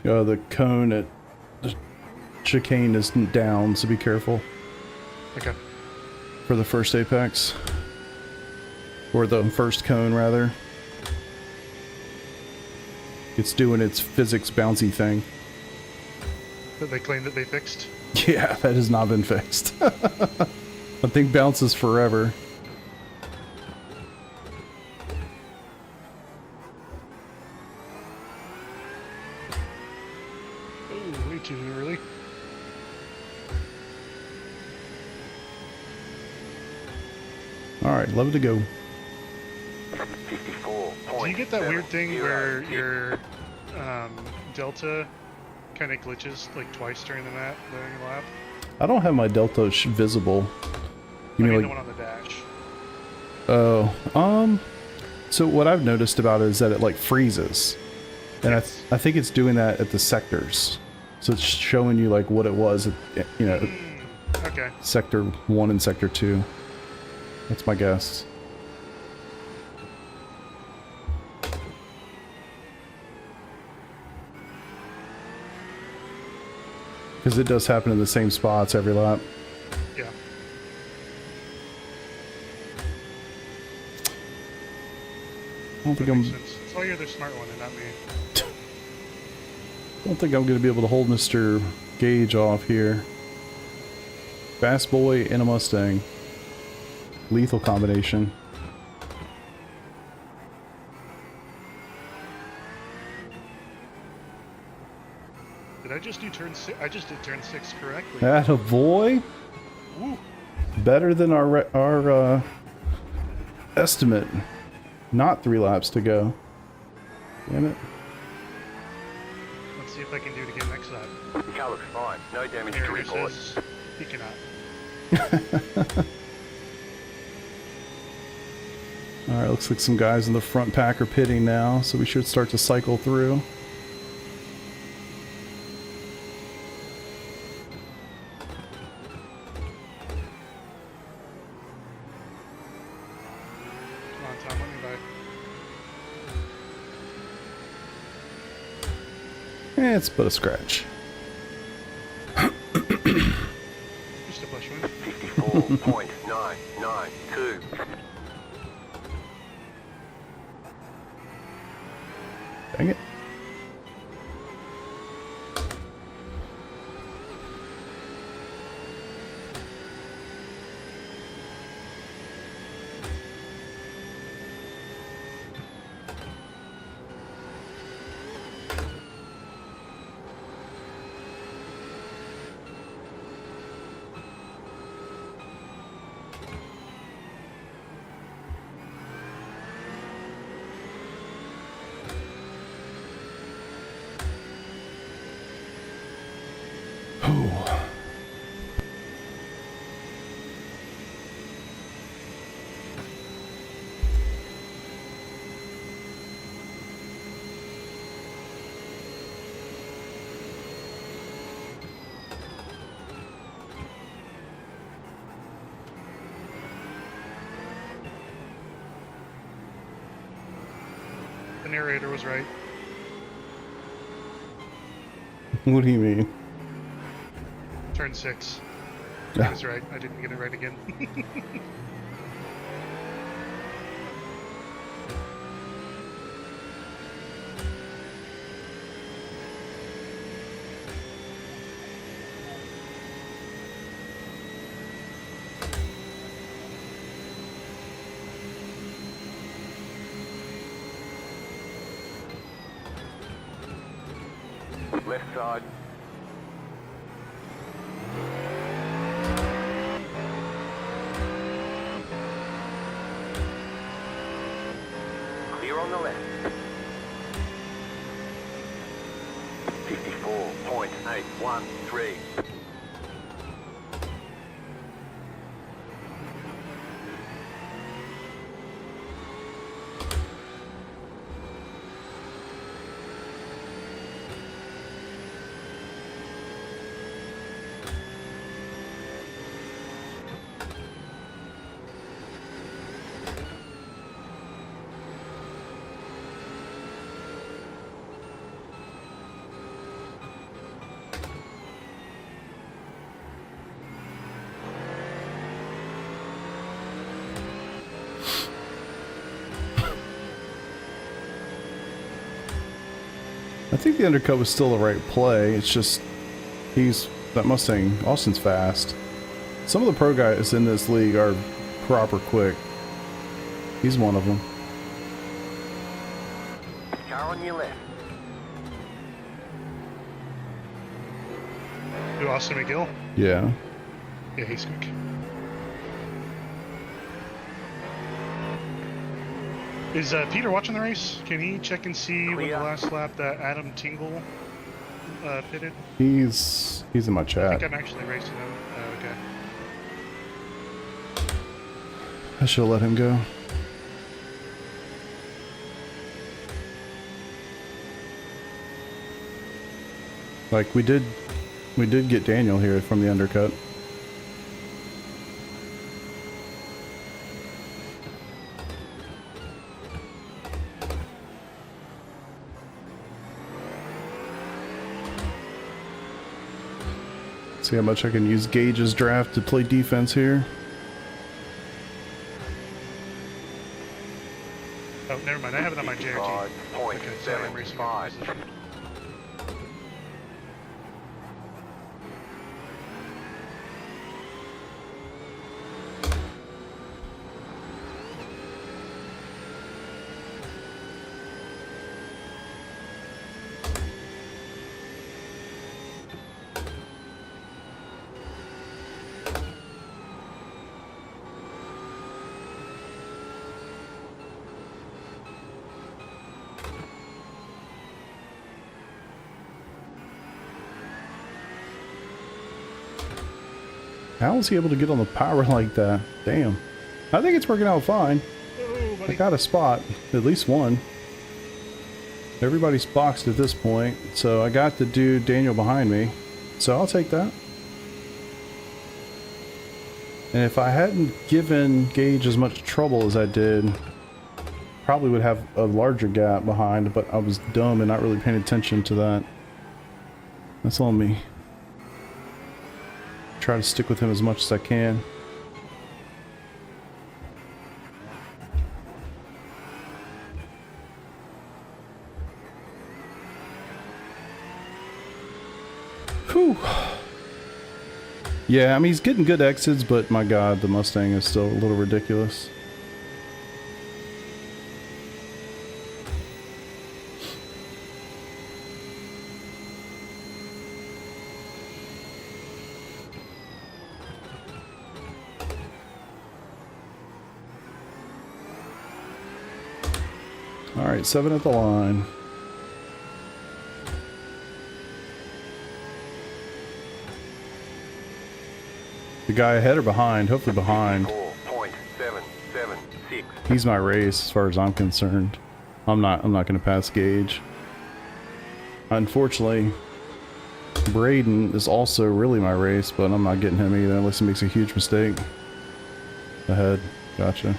The cone at the chicane is down, so be careful Okay. for the first apex. Or the first cone, rather. It's doing its physics bouncy thing. That they claim that they fixed. Yeah, that has not been fixed. That thing bounces forever. Oh, way too early. Alright, love to go. 54. Do you get that weird thing where your delta kind of glitches like twice during the lap? I don't have my delta visible. You I mean mean the like... one on the dash. Oh, so what I've noticed about it is that it like freezes. And Yes. I think it's doing that at the sectors. So it's showing you like what it was at, you know, Okay. sector 1 and sector 2. That's my guess. Because it does happen in the same spots every lap. Yeah. I don't think That I'm... makes sense. It's all you're the smart one and not me. Don't think I'm going to be able to hold Mr. Gage off here. Fast boy and a Mustang. Lethal combination. Did I just do turn 6? I just did turn 6 correctly. Atta boy. Woo. Better than our estimate. Not 3 laps to go. Damn it. Let's see if I can do it again next lap. Your car looks fine. No damage to Narrator report. says he cannot. Alright, looks like some guys in the front pack are pitting now, so we should start to cycle through. Come on, Tom, let me by. It's but a scratch. Just a push one. 54.992. Dang it. The narrator was right. What do you mean? Turn 6. He was right. I didn't get it right again. Left side. Clear on the left. 54.813. I think the undercut was still the right play. It's just that Mustang, Austin's fast. Some of the pro guys in this league are proper quick. He's one of them. Car on your left. Who, Austin McGill? Yeah. Yeah, he's quick. Is Peter watching the race? Can he check and see when the last lap that Adam Tingle pitted? He's in my I chat. think I'm actually racing him. Okay. I should have let him go. Like we did get Daniel here from the undercut. See how much I can use Gage's draft to play defense here. Oh, never mind. I have it on my JRT. Okay, sorry, I'm racing. 55.75. How was he able to get on the power like that? Damn. I think it's working out fine. I got a spot, at least one. Everybody's boxed at this point, so I got the dude Daniel behind me, so I'll take that. And if I hadn't given Gage as much trouble as I did, probably would have a larger gap behind, but I was dumb and not really paying attention to that. That's on me. Try to stick with him as much as I can. Whew. Yeah, I mean, he's getting good exits, but my god, the Mustang is still a little ridiculous. Alright, 7 at the line. The guy ahead or behind? Hopefully behind. 4.776. He's my race as far as I'm concerned. I'm not gonna pass Gage. Unfortunately, Braden is also really my race, but I'm not getting him either unless he makes a huge mistake. Ahead. Gotcha.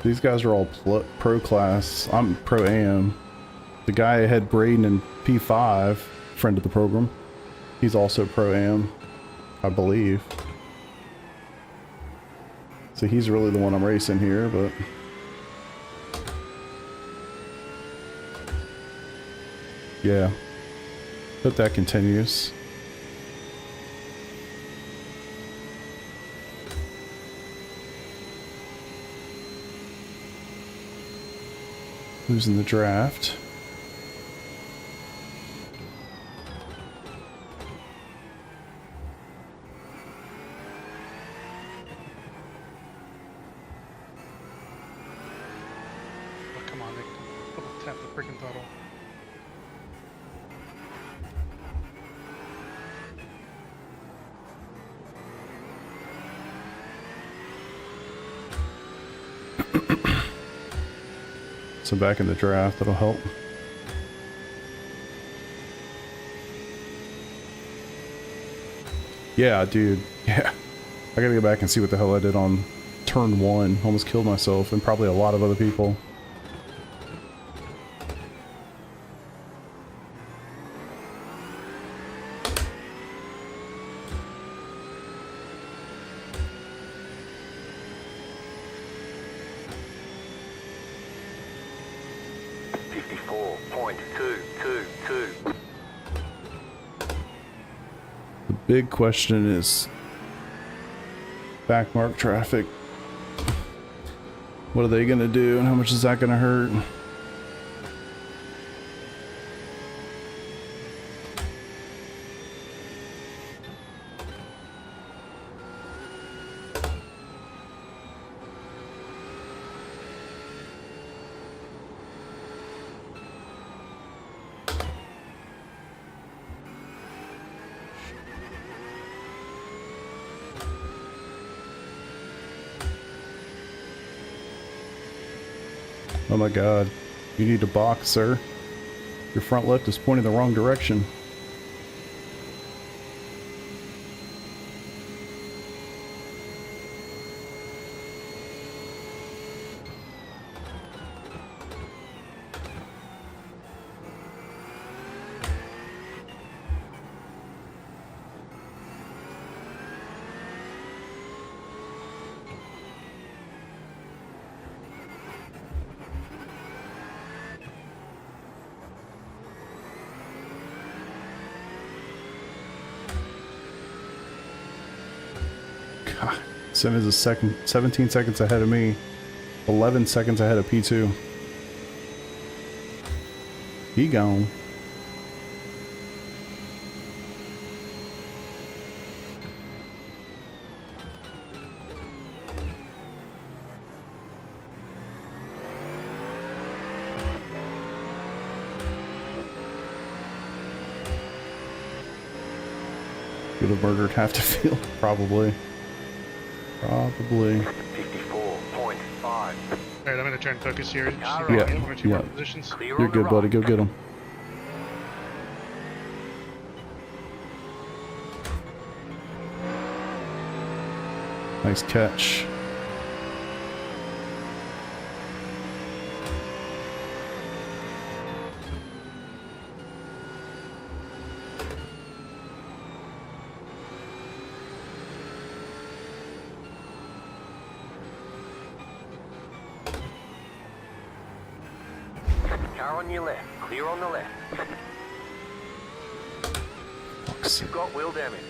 These guys are all pro class. I'm pro AM. The guy ahead, Braden in P5, friend of the program. He's also pro AM, I believe. So he's really the one I'm racing here, but yeah. Hope that continues. Losing the draft. Oh, come on, Nick. Double tap the freaking throttle. So back in the draft, that'll help. Yeah, dude. Yeah. I gotta go back and see what the hell I did on turn 1. Almost killed myself and probably a lot of other people. The big question is backmark traffic. What are they gonna do and how much is that gonna hurt? Oh my god. You need to box, sir. Your front left is pointing the wrong direction. God, Sim is a second, 17 seconds ahead of me, 11 seconds ahead of P2. He gone. Get a burger have to feel? Probably. Probably. 54.5. Alright, I'm gonna try and focus here. Just Yeah, get one or two more yeah. positions. Clear You're on the good, right. buddy. Go get him. Nice catch. Car on your left. Clear on the left. Fuck's sake. You've got wheel damage.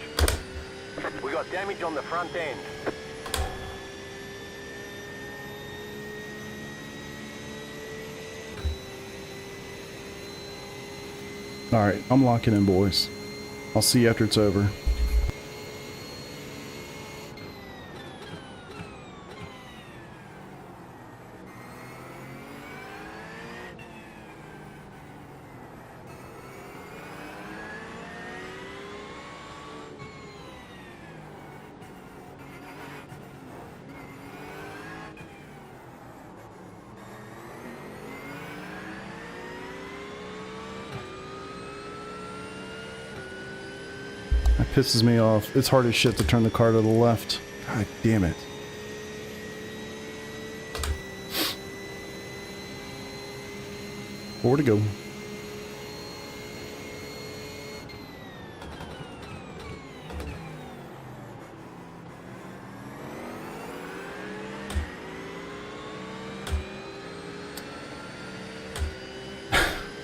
We got damage on the front end. Alright, I'm locking in, boys. I'll see you after it's over. That pisses me off. It's hard as shit to turn the car to the left. God damn it. Where to go?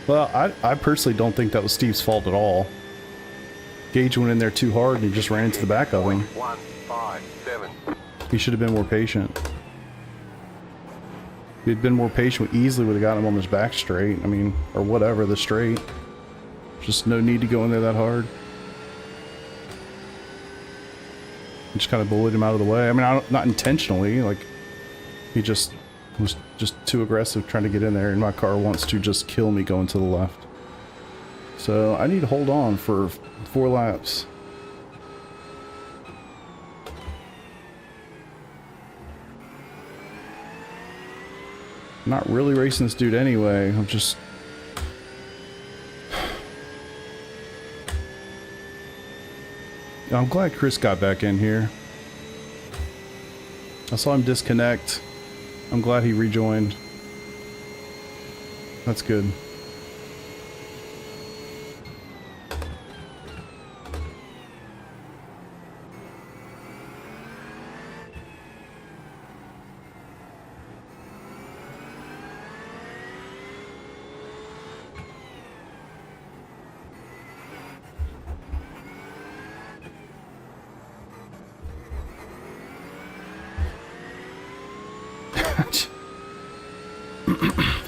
Well, I personally don't think that was Steve's fault at all. Gage went in there too hard and he just ran into the back of him. 157. He should have been more patient. If he'd been more patient, we easily would have gotten him on his back straight. I mean, or whatever, the straight. Just no need to go in there that hard. Just kind of bullied him out of the way. I mean, not intentionally, like, he just was just too aggressive trying to get in there, and my car wants to just kill me going to the left. So I need to hold on for 4 laps. I'm not really racing this dude anyway. I'm just... I'm glad Chris got back in here. I saw him disconnect. I'm glad he rejoined. That's good.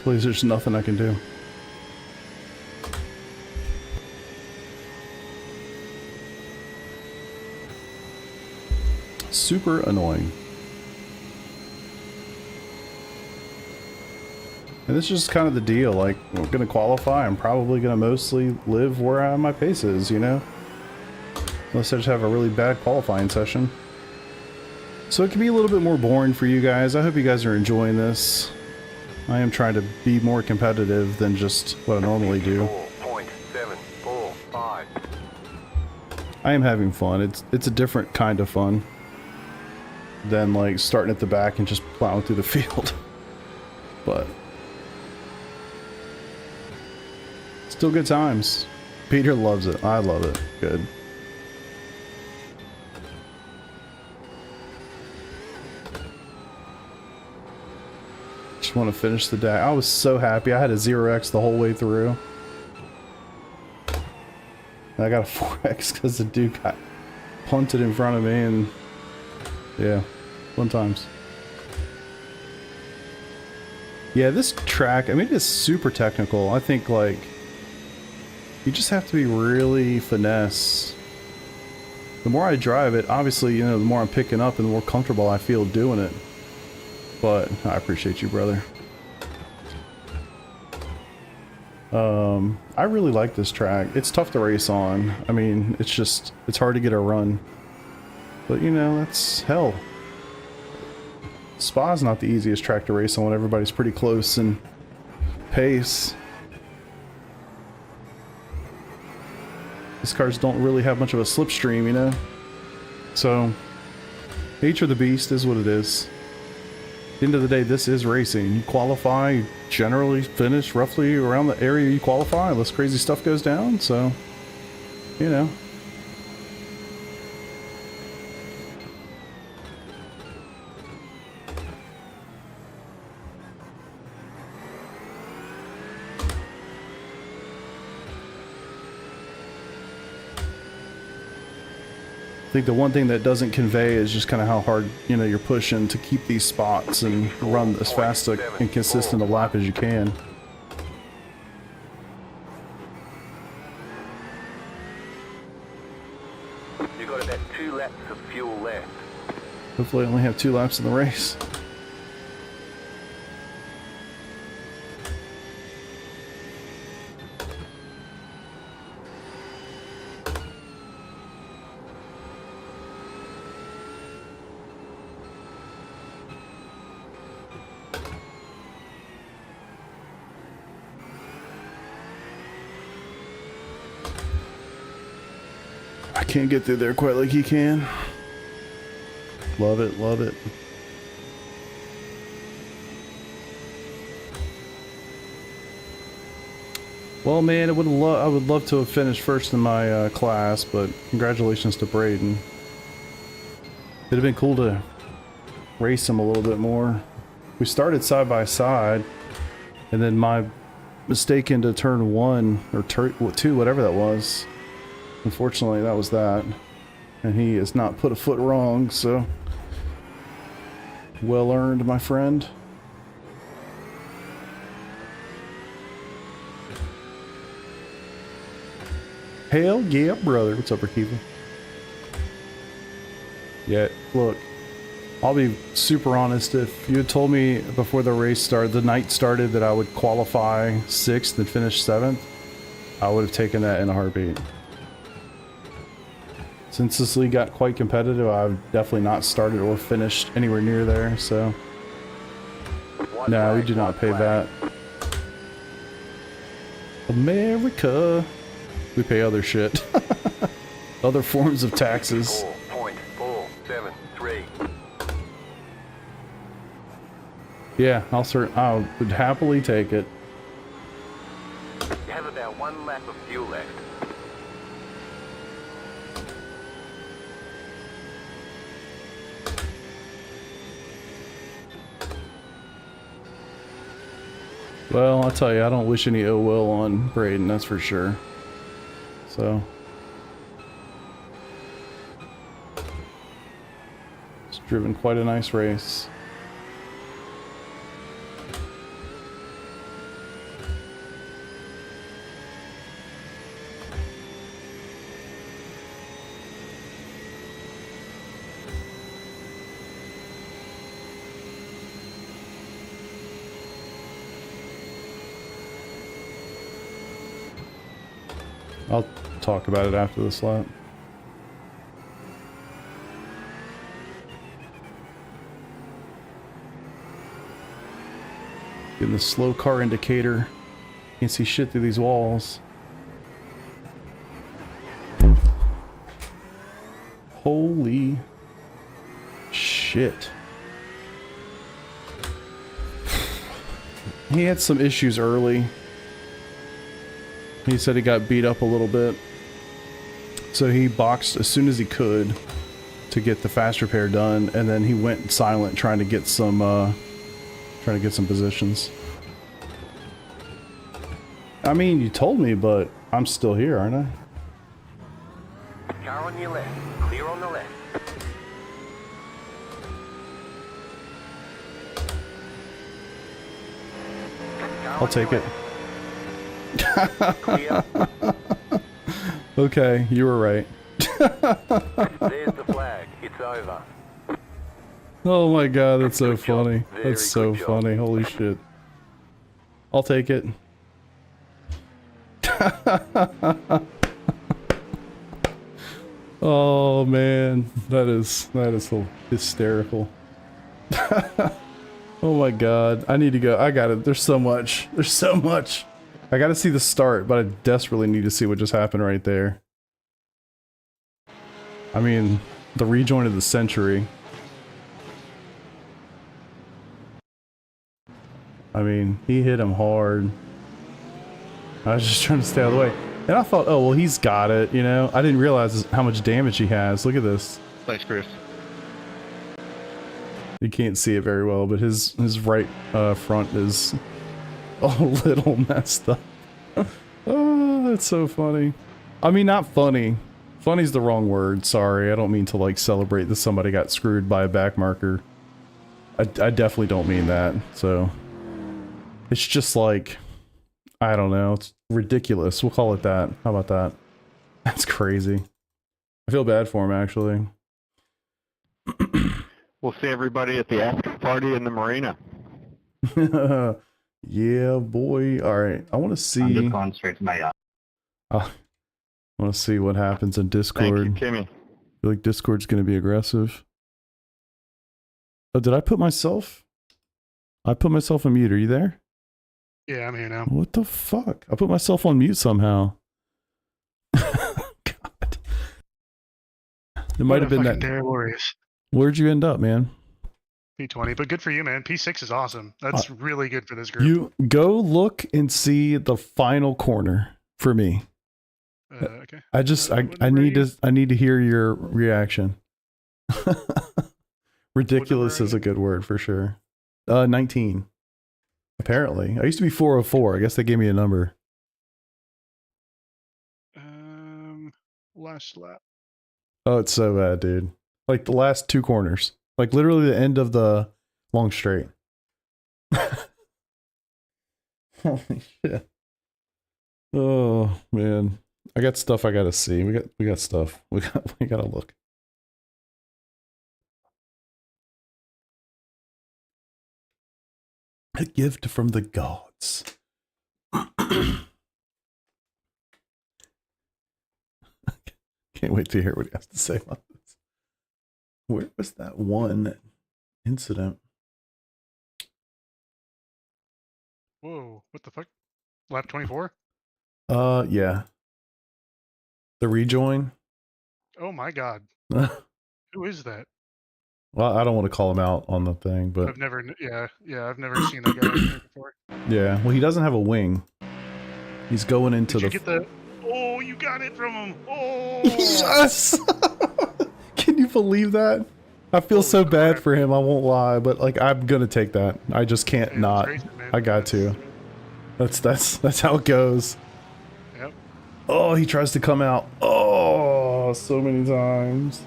Please, there's nothing I can do. Super annoying. And this is just kind of the deal, like, I'm gonna qualify, I'm probably gonna mostly live where my pace is, you know? Unless I just have a really bad qualifying session. So it can be a little bit more boring for you guys. I hope you guys are enjoying this. I am trying to be more competitive than just what I normally do. 4.745. I am having fun. It's a different kind of fun than like starting at the back and just plowing through the field. But still good times. Peter loves it. I love it. Good. Just want to finish the day. I was so happy. I had a 0x the whole way through. And I got a 4x because the dude got punted in front of me, and yeah, fun times. Yeah, this track, I mean, it's super technical. I think, like, you just have to be really finesse. The more I drive it, obviously, you know, the more I'm picking up and the more comfortable I feel doing it. But I appreciate you, brother. I really like this track. It's tough to race on. I mean, it's hard to get a run. But you know, that's hell. Spa's not the easiest track to race on when everybody's pretty close in pace. These cars don't really have much of a slipstream, you know? So, nature of the beast is what it is. At the end of the day, this is racing. You qualify, you generally finish roughly around the area you qualify, unless crazy stuff goes down, so, you know. I think the one thing that doesn't convey is just kind of how hard, you know, you're pushing to keep these spots and run as fast and consistent a lap as you can. You got about 2 laps of fuel left. Hopefully I only have 2 laps in the race. I can't get through there quite like he can. Love it, love it. Well, man, I would love to have finished first in my class, but congratulations to Braden. It'd have been cool to race him a little bit more. We started side by side, and then my mistake into turn 1 or 2, whatever that was. Unfortunately, that was that. And he has not put a foot wrong, so... Well earned, my friend. Hell yeah, brother. What's up, Rakiva? Yeah, look. I'll be super honest. If you had told me before the race started, the night started, that I would qualify 6th and finish 7th, I would have taken that in a heartbeat. Since this league got quite competitive, I've definitely not started or finished anywhere near there, so... No, we do not pay that. America! We pay other shit. Other forms of taxes. 4.473. Yeah, I would happily take it. You have about 1 lap of fuel left. Well, I'll tell you, I don't wish any ill will on Braden, that's for sure. So... It's driven quite a nice race. I'll talk about it after this lap. Getting the slow car indicator. Can't see shit through these walls. Holy shit. He had some issues early. He said he got beat up a little bit, so he boxed as soon as he could to get the fast repair done, and then he went silent trying to get some positions. I mean, you told me, but I'm still here, aren't I? Car on your left, clear on the left. I'll take it. Okay, you were right. There's the flag. It's over. Oh my god, that's so Good job. funny. Very That's so good job. funny. Holy shit. I'll take it. Oh man, that is hysterical. Oh my god, I need to go. I got it. There's so much. There's so much. I got to see the start, but I desperately need to see what just happened right there. I mean, the rejoin of the century. I mean, he hit him hard. I was just trying to stay out of the way. And I thought, oh, well, he's got it, you know? I didn't realize how much damage he has. Look at this. Thanks, Chris. You can't see it very well, but his right front is a little messed up. Oh, that's so funny. I mean, not funny. Funny's the wrong word. Sorry, I don't mean to, like, celebrate that somebody got screwed by a back marker. I definitely don't mean that, so... It's just like... I don't know. It's ridiculous. We'll call it that. How about that? That's crazy. I feel bad for him, actually. We'll see everybody at the after party in the marina. Yeah, boy. All right. I want to see. I'm just going straight to my yacht. I want to see what happens in Discord. Thank you, Kimmy. I feel like Discord's going to be aggressive. Oh, did I put myself? I put myself on mute. Are you there? Yeah, I'm here now. What the fuck? I put myself on mute somehow. God. It might have been that. Glorious. Where'd you end up, man? P20, but good for you, man. P6 is awesome. That's really good for this group. You go look and see the final corner for me. Okay. I need to hear your reaction. Ridiculous is a good word for sure. 19. Apparently. I used to be 404. I guess they gave me a number. Last lap. Oh, it's so bad, dude. Like the last two corners. Like literally the end of the long straight. Holy shit. Oh, man. I got stuff I gotta see. We got stuff. We gotta look. A gift from the gods. Can't wait to hear what he has to say about this. Where was that one incident? Whoa, what the fuck? Lap 24? Yeah. The rejoin? Oh my god. Who is that? Well, I don't want to call him out on the thing, but I've never seen that guy before. yeah. Well, he doesn't have a wing. He's going into Did you get the... Oh, you got it from him! Oh! Yes! Can you believe that? I feel so bad for him, I won't lie, but like I'm gonna take that. I just can't not. Crazy, I got to. That's how it goes. Yep. Oh, he tries to come out. Oh, so many times.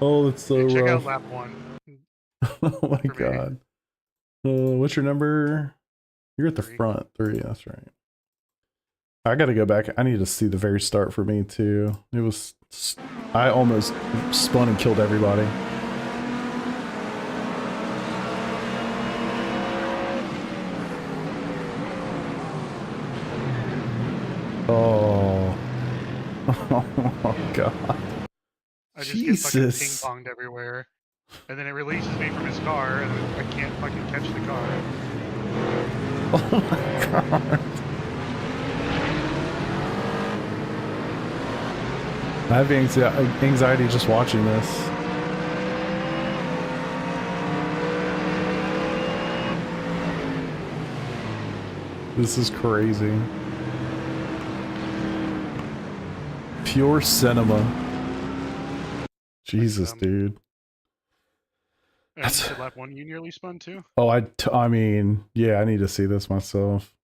Oh, it's so Check rough. out lap 1. Oh my god. What's your number? You're at the 3. front. 3, that's right. I gotta go back. I need to see the very start for me too. It was... I almost spun and killed everybody. Oh. Oh god. I just Jesus. get fucking ping-ponged everywhere. And then it releases me from his car, and I can't fucking catch the car. Oh my god. I have anxiety just watching this. This is crazy. Pure cinema. Jesus, dude. And you said lap 1 you nearly spun too? Oh, I mean, yeah, I need to see this myself.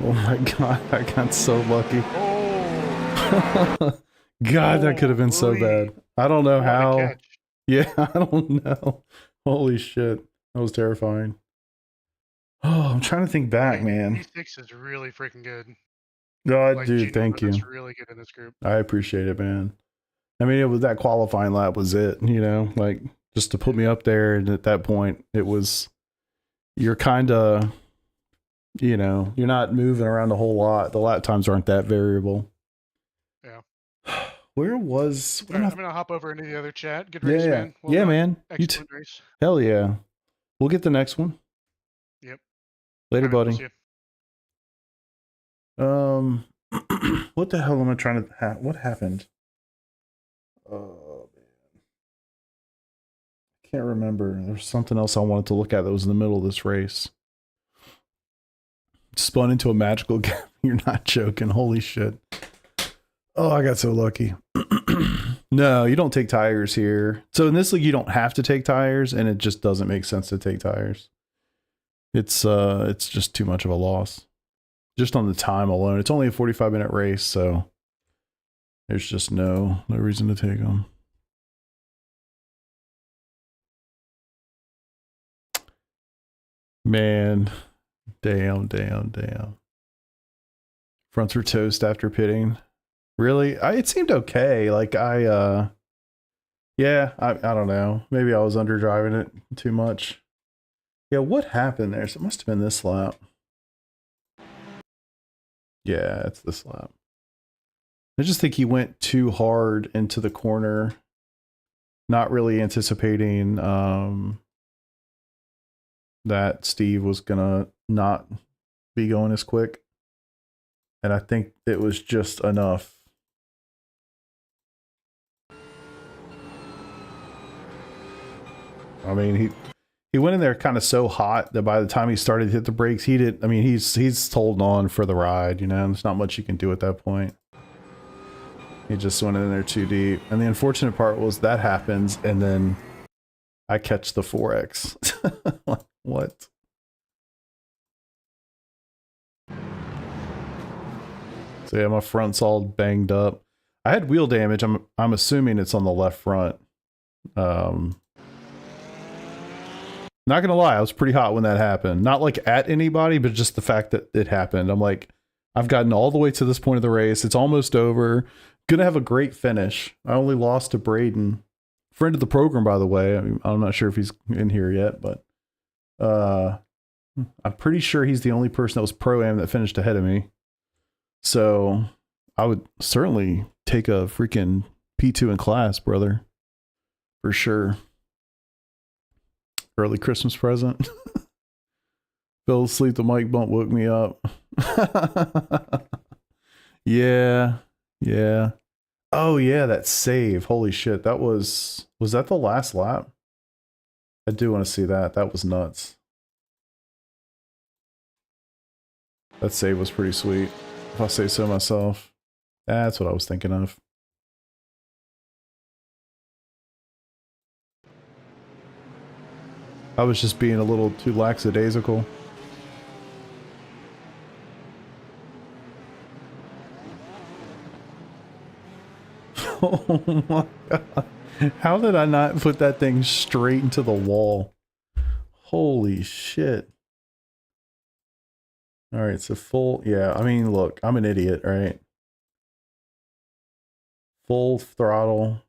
Oh my god, I got so lucky. Oh! God, that could have been so bad. I don't know how. Yeah, I don't know. Holy shit. That was terrifying. Oh, I'm trying to think back, man. P6 is really freaking good. God, Like, dude, Gino thank you. was really good in this group. I appreciate it, man. I mean, it was that qualifying lap was it, you know, like just to put me up there. And at that point, it was, you're kind of, you know, you're not moving around a whole lot. The lap times aren't that variable. Yeah. Where was, All right, I'm gonna hop over into the other chat. Good race, man. Well yeah, done. man. Excellent race. Hell yeah. We'll get the next one. Yep. Later, All right, buddy. we'll see you. What the hell am I trying to what happened? Oh man. Can't remember. There's something else I wanted to look at that was in the middle of this race. Spun into a magical gap. You're not joking. Holy shit. Oh, I got so lucky. No, you don't take tires here. So in this league, you don't have to take tires, and it just doesn't make sense to take tires. It's just too much of a loss. Just on the time alone. It's only a 45-minute race, so there's just no reason to take them. Man, damn. Fronts were toast after pitting. Really? It seemed okay. Like yeah, I don't know. Maybe I was underdriving it too much. Yeah, what happened there? So it must have been this lap. Yeah, it's this lap. I just think he went too hard into the corner, not really anticipating that Steve was gonna not be going as quick. And I think it was just enough. I mean, he went in there kind of so hot that by the time he started to hit the brakes, he did. I mean, he's holding on for the ride, you know. There's not much you can do at that point. He just went in there too deep. And the unfortunate part was that happens, and then I catch the 4X. What? So yeah, my front's all banged up. I had wheel damage. I'm assuming it's on the left front. Not gonna lie, I was pretty hot when that happened. Not like at anybody, but just the fact that it happened. I'm like, I've gotten all the way to this point of the race. It's almost over. Gonna have a great finish. I only lost to Braden. Friend of the program, by the way. I mean, I'm not sure if he's in here yet, but I'm pretty sure he's the only person that was Pro-Am that finished ahead of me. So I would certainly take a freaking P2 in class, brother. For sure. Early Christmas present. Fell asleep, the mic bump woke me up. Yeah. Oh yeah, that save. Holy shit. That was that the last lap? I do want to see that. That was nuts. That save was pretty sweet, if I say so myself. That's what I was thinking of. I was just being a little too lackadaisical. Oh my god. How did I not put that thing straight into the wall? Holy shit. Alright, so full, yeah, I mean, look, I'm an idiot, right? Full throttle.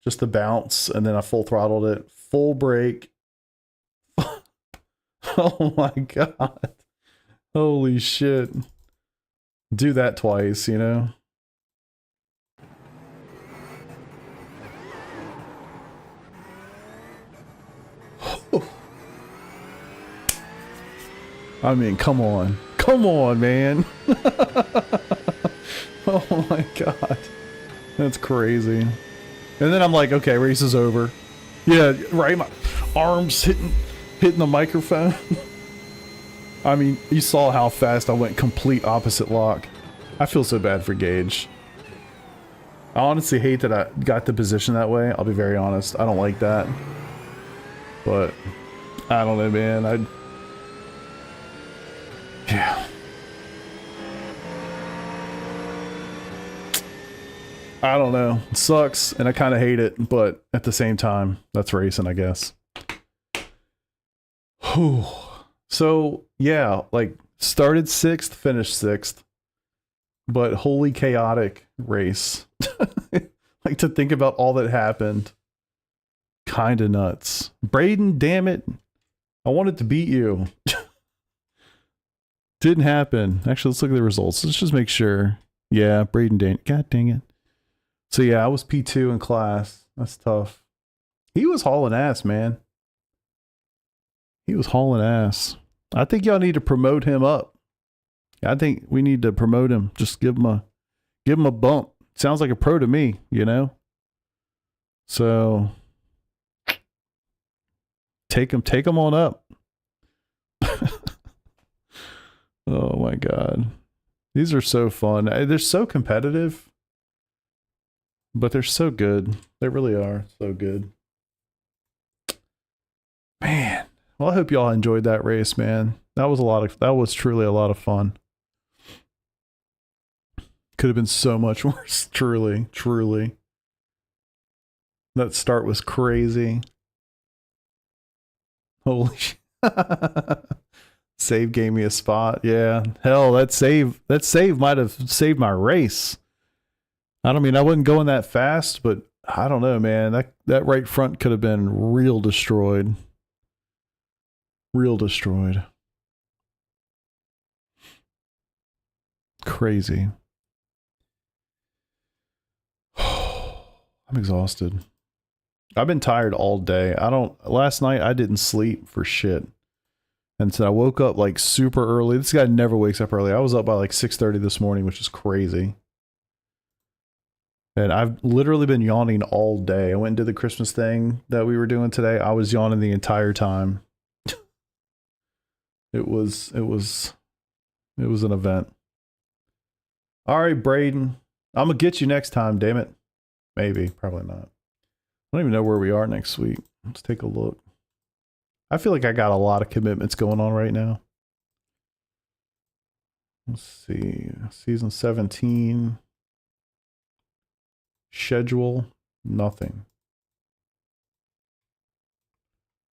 Just the bounce, and then I full throttled it. Full brake. Oh my god. Holy shit. Do that twice, you know? I mean, come on. Come on, man. Oh my god. That's crazy. And then I'm like, okay, race is over. Yeah, right, my arms hitting the microphone. I mean, you saw how fast I went complete opposite lock. I feel so bad for Gage. I honestly hate that I got the position that way. I'll be very honest. I don't like that. But, I don't know, man. Yeah. I don't know. It sucks, and I kind of hate it, but at the same time, that's racing, I guess. Whew. So, yeah, like, started 6th, finished 6th. but wholly chaotic race. Like to think about all that happened. Kind of nuts. Braden, damn it. I wanted to beat you. Didn't happen. Actually, let's look at the results. Let's just make sure. Yeah, Braden didn't. God dang it. So yeah, I was P2 in class. That's tough. He was hauling ass, man. He was hauling ass. I think y'all need to promote him up. I think we need to promote him. Just give him a bump. Sounds like a pro to me, you know? So take him on up. Oh my God. These are so fun. They're so competitive, but they're so good. They really are so good. Man. Well, I hope y'all enjoyed that race, man. That was truly a lot of fun. Could have been so much worse. Truly. That start was crazy. Holy shit. Save gave me a spot. Yeah. Hell, that save might have saved my race. I wasn't going that fast, but I don't know, man. That right front could have been real destroyed. Real destroyed. Crazy. I'm exhausted. I've been tired all day. Last night I didn't sleep for shit. And so I woke up like super early. This guy never wakes up early. I was up by like 6:30 this morning, which is crazy. And I've literally been yawning all day. I went and did the Christmas thing that we were doing today. I was yawning the entire time. It was an event. All right, Braden. I'm going to get you next time, damn it. Maybe, probably not. I don't even know where we are next week. Let's take a look. I feel like I got a lot of commitments going on right now. Let's see. Season 17. Schedule. Nothing.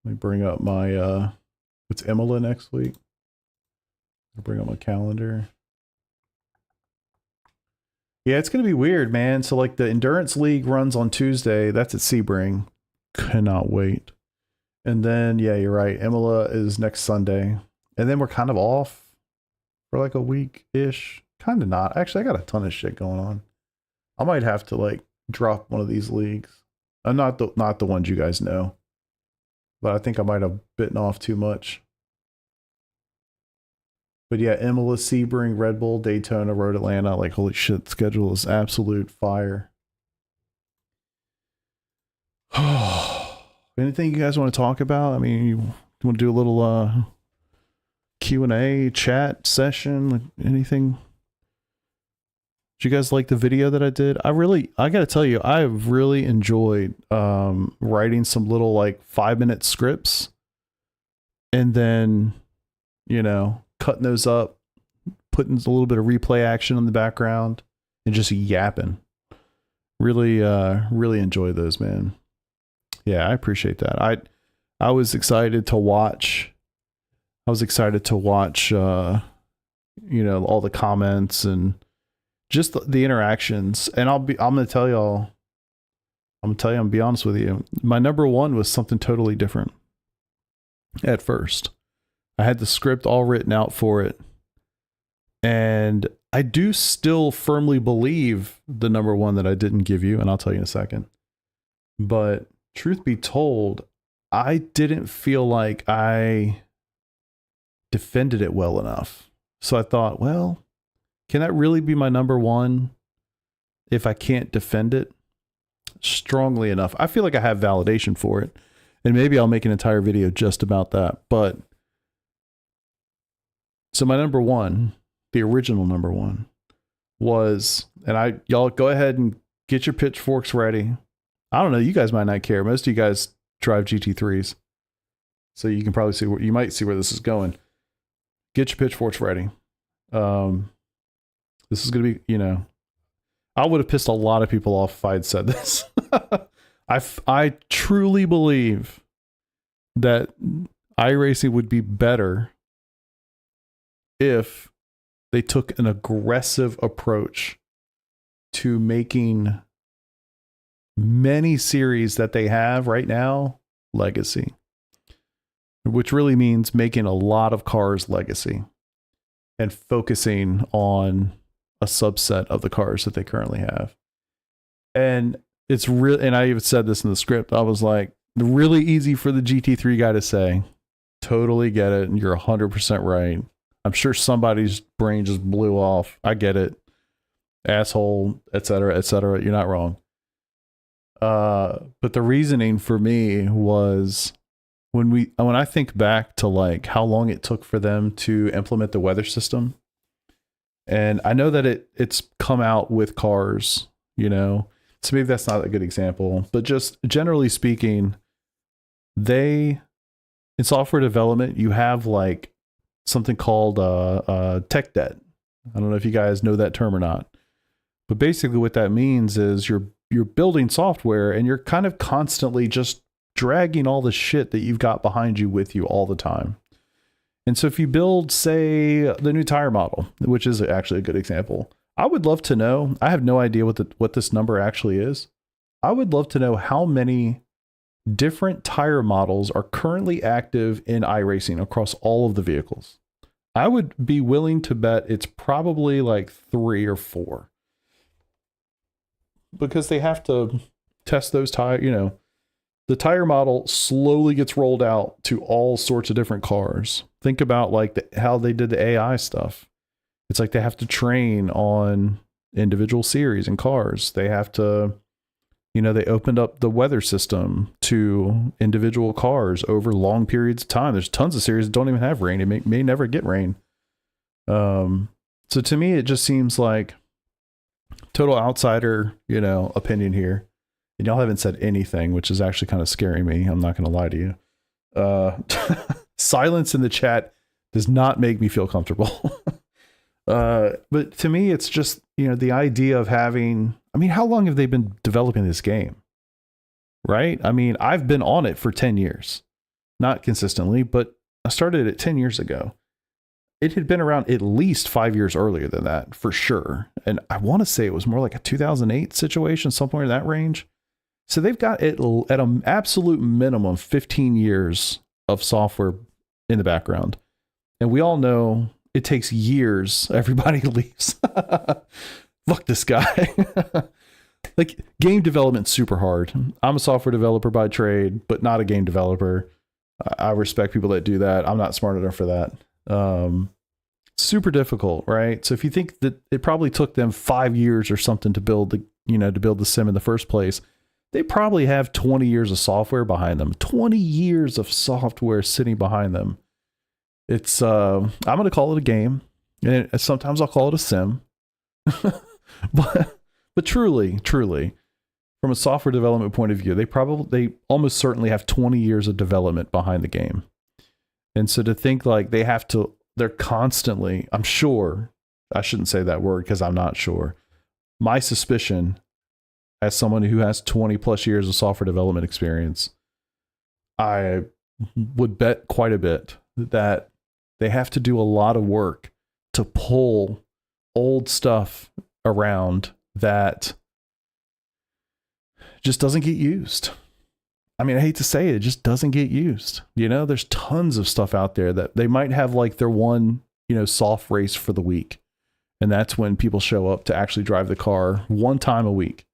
Let me bring up my, it's Imola next week. I'll bring up my calendar. Yeah, it's going to be weird, man. So like the Endurance League runs on Tuesday. That's at Sebring. Cannot wait. And then, yeah, you're right. Imola is next Sunday. And then we're kind of off for like a week-ish. Kind of not. Actually, I got a ton of shit going on. I might have to like drop one of these leagues. Not the ones you guys know. But I think I might have bitten off too much. But yeah, Imola, Sebring, Red Bull, Daytona, Road Atlanta. Like, holy shit, the schedule is absolute fire. Anything you guys want to talk about? I mean, you want to do a little Q&A, chat session? Like anything? Did you guys like the video that I did? I got to tell you, I've really enjoyed writing some little like 5-minute scripts and then, you know, cutting those up, putting a little bit of replay action in the background and just yapping. Really enjoy those, man. Yeah, I appreciate that. I was excited to watch. You know, all the comments and just the interactions. And I'm going to tell y'all, I'm going to be honest with you. My number one was something totally different at first. I had the script all written out for it. And I do still firmly believe the number one that I didn't give you, and I'll tell you in a second. But truth be told, I didn't feel like I defended it well enough. So I thought, well, can that really be my number one if I can't defend it strongly enough? I feel like I have validation for it. And maybe I'll make an entire video just about that. But so my number one, the original number one, was, and y'all go ahead and get your pitchforks ready. I don't know, you guys might not care. Most of you guys drive GT3s. So you can probably see you might see where this is going. Get your pitchforks ready. This is going to be, you know, I would have pissed a lot of people off if I had said this. I truly believe that iRacing would be better if they took an aggressive approach to making many series that they have right now legacy, which really means making a lot of cars legacy and focusing on a subset of the cars that they currently have. And it's real, and I even said this in the script. I was like, really easy for the GT3 guy to say, totally get it, and you're 100% right. I'm sure somebody's brain just blew off. I get it. Asshole, etc., etc. You're not wrong. But the reasoning for me was when I think back to like how long it took for them to implement the weather system, and I know that it's come out with cars, you know, so maybe that's not a good example, but just generally speaking, in software development, you have like something called tech debt. I don't know if you guys know that term or not, but basically what that means is you're building software and you're kind of constantly just dragging all the shit that you've got behind you with you all the time. And so if you build, say, the new tire model, which is actually a good example, I would love to know, I have no idea what this number actually is. I would love to know how many different tire models are currently active in iRacing across all of the vehicles. I would be willing to bet it's probably like 3 or 4. Because they have to test those tires, you know, the tire model slowly gets rolled out to all sorts of different cars. Think about like how they did the AI stuff. It's like they have to train on individual series and cars. They have to, you know, they opened up the weather system to individual cars over long periods of time. There's tons of series that don't even have rain. It may never get rain. So to me, it just seems like total outsider, you know, opinion here. And y'all haven't said anything, which is actually kind of scaring me. I'm not going to lie to you. Silence in the chat does not make me feel comfortable. But to me, it's just, you know, the idea of having, I mean, how long have they been developing this game? Right? I mean, I've been on it for 10 years, not consistently, but I started it 10 years ago. It had been around at least 5 years earlier than that, for sure. And I want to say it was more like a 2008 situation, somewhere in that range. So they've got it at an absolute minimum 15 years of software in the background. And we all know it takes years. Everybody leaves. Fuck this guy. Like, game development's super hard. I'm a software developer by trade, but not a game developer. I respect people that do that. I'm not smart enough for that. Super difficult, right? So if you think that it probably took them 5 years or something to build the sim in the first place, they probably have 20 years of software behind them. 20 years of software sitting behind them. It's I'm going to call it a game, and sometimes I'll call it a sim. but truly, from a software development point of view, they almost certainly have 20 years of development behind the game. And so to think like they're constantly, I'm sure, I shouldn't say that word because I'm not sure. My suspicion, as someone who has 20 plus years of software development experience, I would bet quite a bit that they have to do a lot of work to pull old stuff around that just doesn't get used. I mean, I hate to say it, it just doesn't get used. You know, there's tons of stuff out there that they might have like their one, you know, soft race for the week. And that's when people show up to actually drive the car one time a week.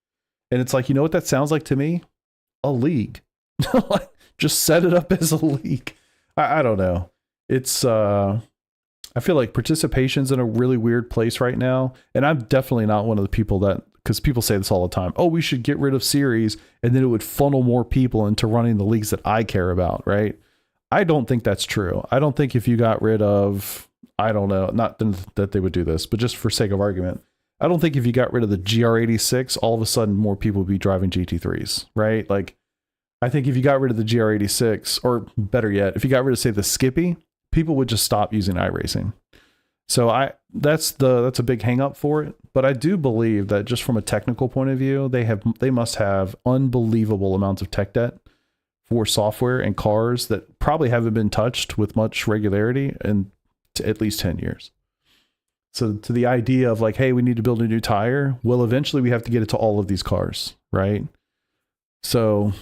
And it's like, you know what that sounds like to me? A league. Like, just set it up as a league. I don't know. It's, I feel like participation's in a really weird place right now. And I'm definitely not one of the people that, because people say this all the time, oh, we should get rid of series and then it would funnel more people into running the leagues that I care about, right? I don't think that's true. I don't think if you got rid of, I don't know, not that they would do this, but just for sake of argument, I don't think if you got rid of the GR86, all of a sudden more people would be driving GT3s, right? Like, I think if you got rid of the GR86, or better yet, if you got rid of, say, the Skippy, people would just stop using iRacing. So that's a big hang up for it. But I do believe that just from a technical point of view, they must have unbelievable amounts of tech debt for software and cars that probably haven't been touched with much regularity in at least 10 years. So to the idea of like, hey, we need to build a new tire. Well, eventually we have to get it to all of these cars, right? So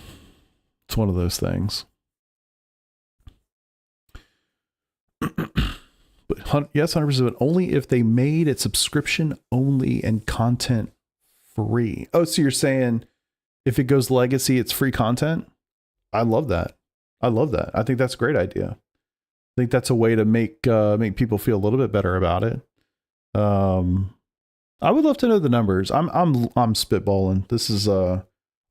it's one of those things. But yes, 100%, but only if they made it subscription only and content free. Oh, so you're saying if it goes legacy, it's free content? I love that. I love that. I think that's a great idea. I think that's a way to make people feel a little bit better about it. I would love to know the numbers. I'm spitballing. This is a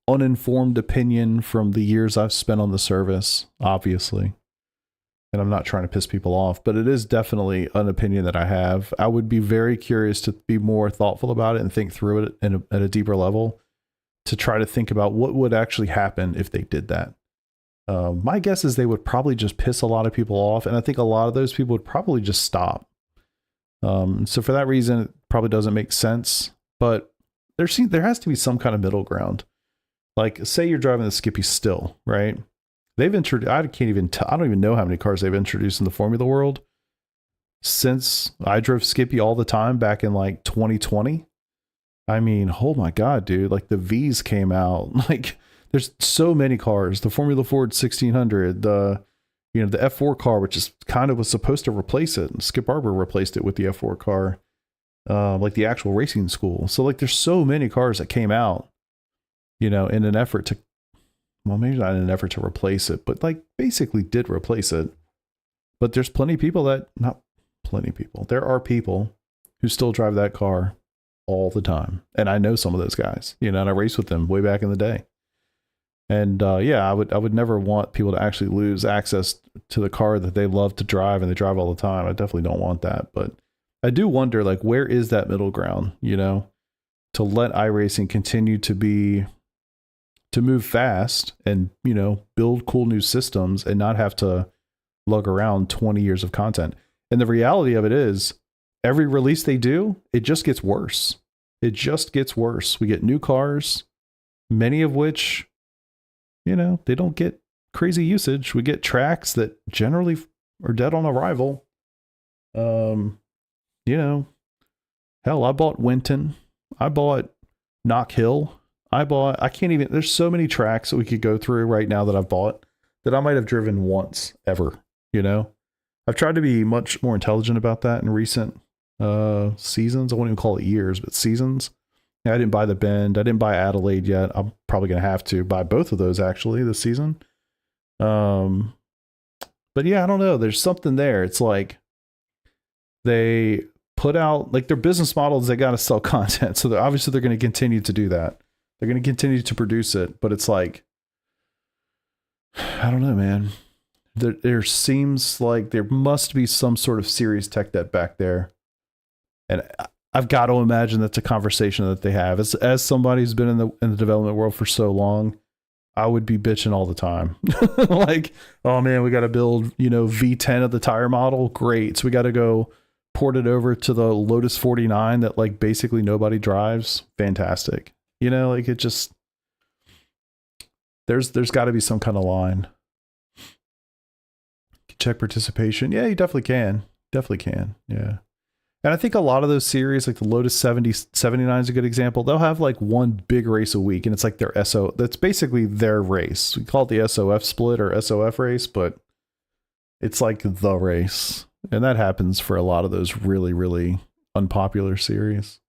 uninformed opinion from the years I've spent on the service, obviously. And I'm not trying to piss people off, but it is definitely an opinion that I have. I would be very curious to be more thoughtful about it and think through it at a deeper level to try to think about what would actually happen if they did that. My guess is they would probably just piss a lot of people off, and I think a lot of those people would probably just stop. So for that reason, it probably doesn't make sense, but there has to be some kind of middle ground. Like, say you're driving the Skippy still, right? They've introduced, I don't even know how many cars they've introduced in the Formula world since I drove Skippy all the time back in like 2020. I mean, oh my God, dude, like the V's came out. Like there's so many cars, the Formula Ford 1600, the F4 car, which is kind of was supposed to replace it. And Skip Barber replaced it with the F4 car, like the actual racing school. So like there's so many cars that came out, in an effort to, well, maybe not in an effort to replace it, but like basically did replace it. But there's there are people who still drive that car all the time. And I know some of those guys, and I raced with them way back in the day. And I would never want people to actually lose access to the car that they love to drive and they drive all the time. I definitely don't want that. But I do wonder, like, where is that middle ground, to let iRacing continue to move fast and, build cool new systems and not have to lug around 20 years of content. And the reality of it is every release they do, it just gets worse. It just gets worse. We get new cars, many of which, they don't get crazy usage. We get tracks that generally are dead on arrival. Hell, I bought Winton. I bought Knock Hill. There's so many tracks that we could go through right now that I've bought that I might have driven once ever, I've tried to be much more intelligent about that in recent seasons. I won't even call it years, but seasons. I didn't buy the Bend. I didn't buy Adelaide yet. I'm probably going to have to buy both of those actually this season. But yeah, I don't know. There's something there. It's like they put out, like, their business model is they got to sell content. So obviously they're going to continue to do that. They're going to continue to produce it, but it's like, I don't know, man. There seems like there must be some sort of serious tech debt back there. And I've got to imagine that's a conversation that they have. As somebody who's been in the development world for so long, I would be bitching all the time. Like, oh man, we got to build, V10 of the tire model. Great. So we got to go port it over to the Lotus 49 that like basically nobody drives. Fantastic. Like it just, there's got to be some kind of line. Check participation. Yeah, you definitely can. Definitely can. Yeah. And I think a lot of those series, like the Lotus 79 is a good example. They'll have like one big race a week, and it's like their that's basically their race. We call it the SOF split or SOF race, but it's like the race. And that happens for a lot of those really, really unpopular series.